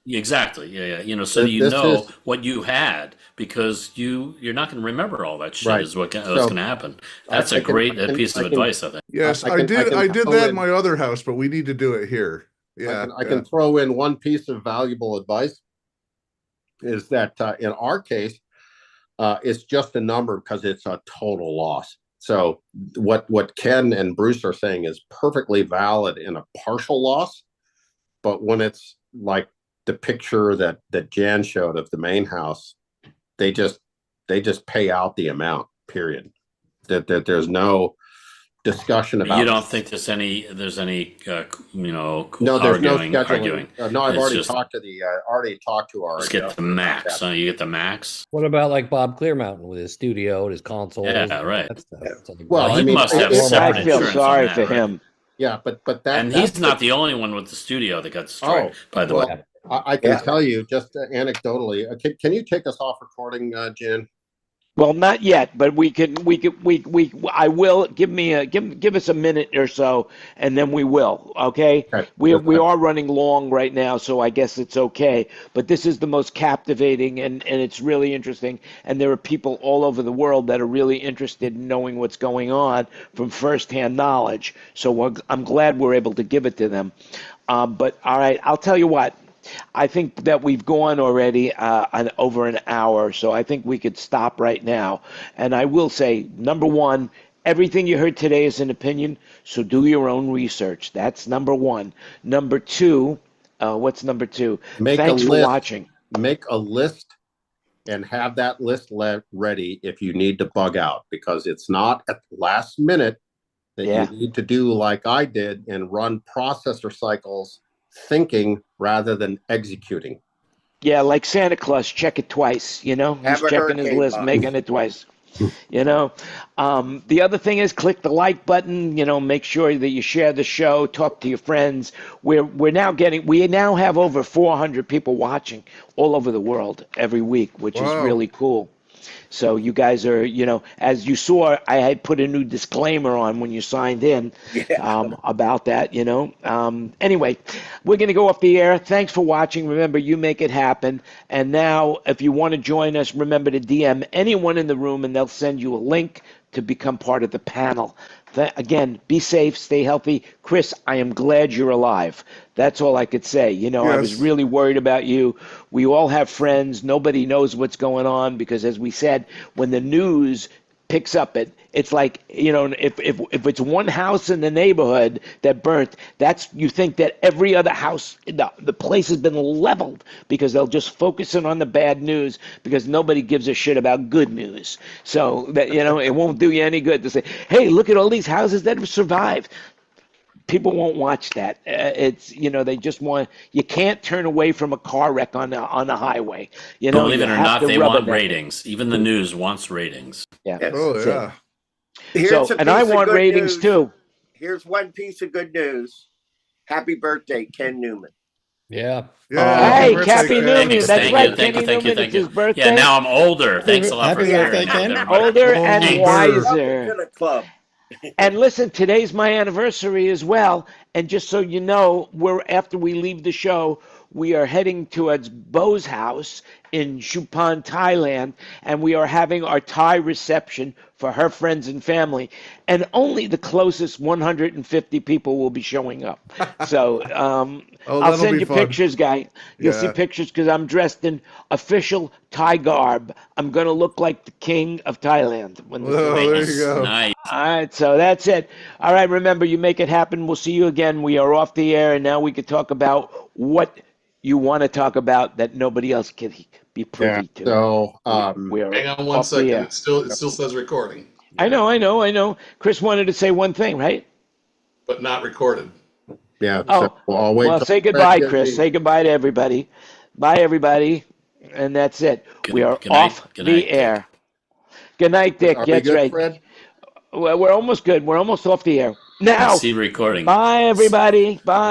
Exactly. Yeah. So what you had, because you're not going to remember all that shit. Is what's going to happen. That's a great piece of advice, I think. Yes, I did that in my other house, but we need to do it here. Yeah, I can throw in one piece of valuable advice. Is that in our case, it's just a number because it's a total loss. So what Ken and Bruce are saying is perfectly valid in a partial loss, but when it's like the picture that Jan showed of the main house, they just pay out the amount. Period. That there's no discussion about. You don't think there's any no, there's arguing? No, I've already talked to our. Just get the max. You get the max. What about like Bob Clearmountain with his studio and his consoles? Yeah, right. Well, he must have separate I feel insurance sorry on for that, him. Yeah, but that. And he's not the only one with the studio that got destroyed. By the way, I can tell you just anecdotally. Can you take us off recording, Jan? Well, not yet, but I will give us a minute or so, and then we will. Okay. We are running long right now, so I guess it's okay. But this is the most captivating, and it's really interesting. And there are people all over the world that are really interested in knowing what's going on from firsthand knowledge. So I'm glad we're able to give it to them. But all right, I'll tell you what. I think that we've gone already over an hour, so I think we could stop right now. And I will say, number one, everything you heard today is an opinion, so do your own research. That's number one. Number two, what's number two? Thanks for watching. Make a list and have that list ready if you need to bug out, because it's not at the last minute that you need to do like I did and run processor cycles thinking rather than executing. Yeah, like Santa Claus, check it twice, He's checking his list, making it twice. The other thing is click the like button, make sure that you share the show, talk to your friends. We now have over 400 people watching all over the world every week, which is really cool. So you guys are, as you saw, I had put a new disclaimer on when you signed in about that, Anyway, we're going to go off the air. Thanks for watching. Remember, you make it happen. And now, if you want to join us, remember to DM anyone in the room, and they'll send you a link to become part of the panel. Again, be safe, stay healthy. Chris, I am glad you're alive. That's all I could say. I was really worried about you. We all have friends. Nobody knows what's going on because, as we said, when the news picks up it's like, if it's one house in the neighborhood that burnt, you think that every other house, the place has been leveled because they'll just focus in on the bad news because nobody gives a shit about good news. So that, it won't do you any good to say, hey, look at all these houses that have survived. People won't watch that. It's, they just want, you can't turn away from a car wreck on the highway. Believe it or not, they want ratings. Even the news wants ratings. Yeah. Yes. Oh, yeah. And I want ratings too. Here's one piece of good news. Happy birthday, Ken Newman. Yeah. Hey, Happy Newman. Thank That's right. Thank you. It's his birthday. Yeah, now I'm older. Thanks a lot for sharing that, everybody. Older and Welcome wiser. to the club. And listen, today's my anniversary as well. And just so you know, after we leave the show, we are heading towards Bo's house in Chupan, Thailand, and we are having our Thai reception for her friends and family. And only the closest 150 people will be showing up. So I'll send you pictures, guy. You'll see pictures because I'm dressed in official Thai garb. I'm going to look like the king of Thailand. There you go. Nice. All right, so that's it. All right, remember, you make it happen. We'll see you again. We are off the air, and now we can talk about what you want to talk about that nobody else can be privy to. So, we are Hang on one off the second. air. It still says recording. I know. Chris wanted to say one thing, right? But not recorded. yeah. Oh, So I'll wait well, till say goodbye, Fred Chris. gives Say goodbye to everybody. Bye, everybody. And that's it. We are good night. off Good the night, air. Good night, Dick. Are we That's good, right. Fred? Well, we're almost good. We're almost off the air. I Now, see recording. bye, everybody. Bye.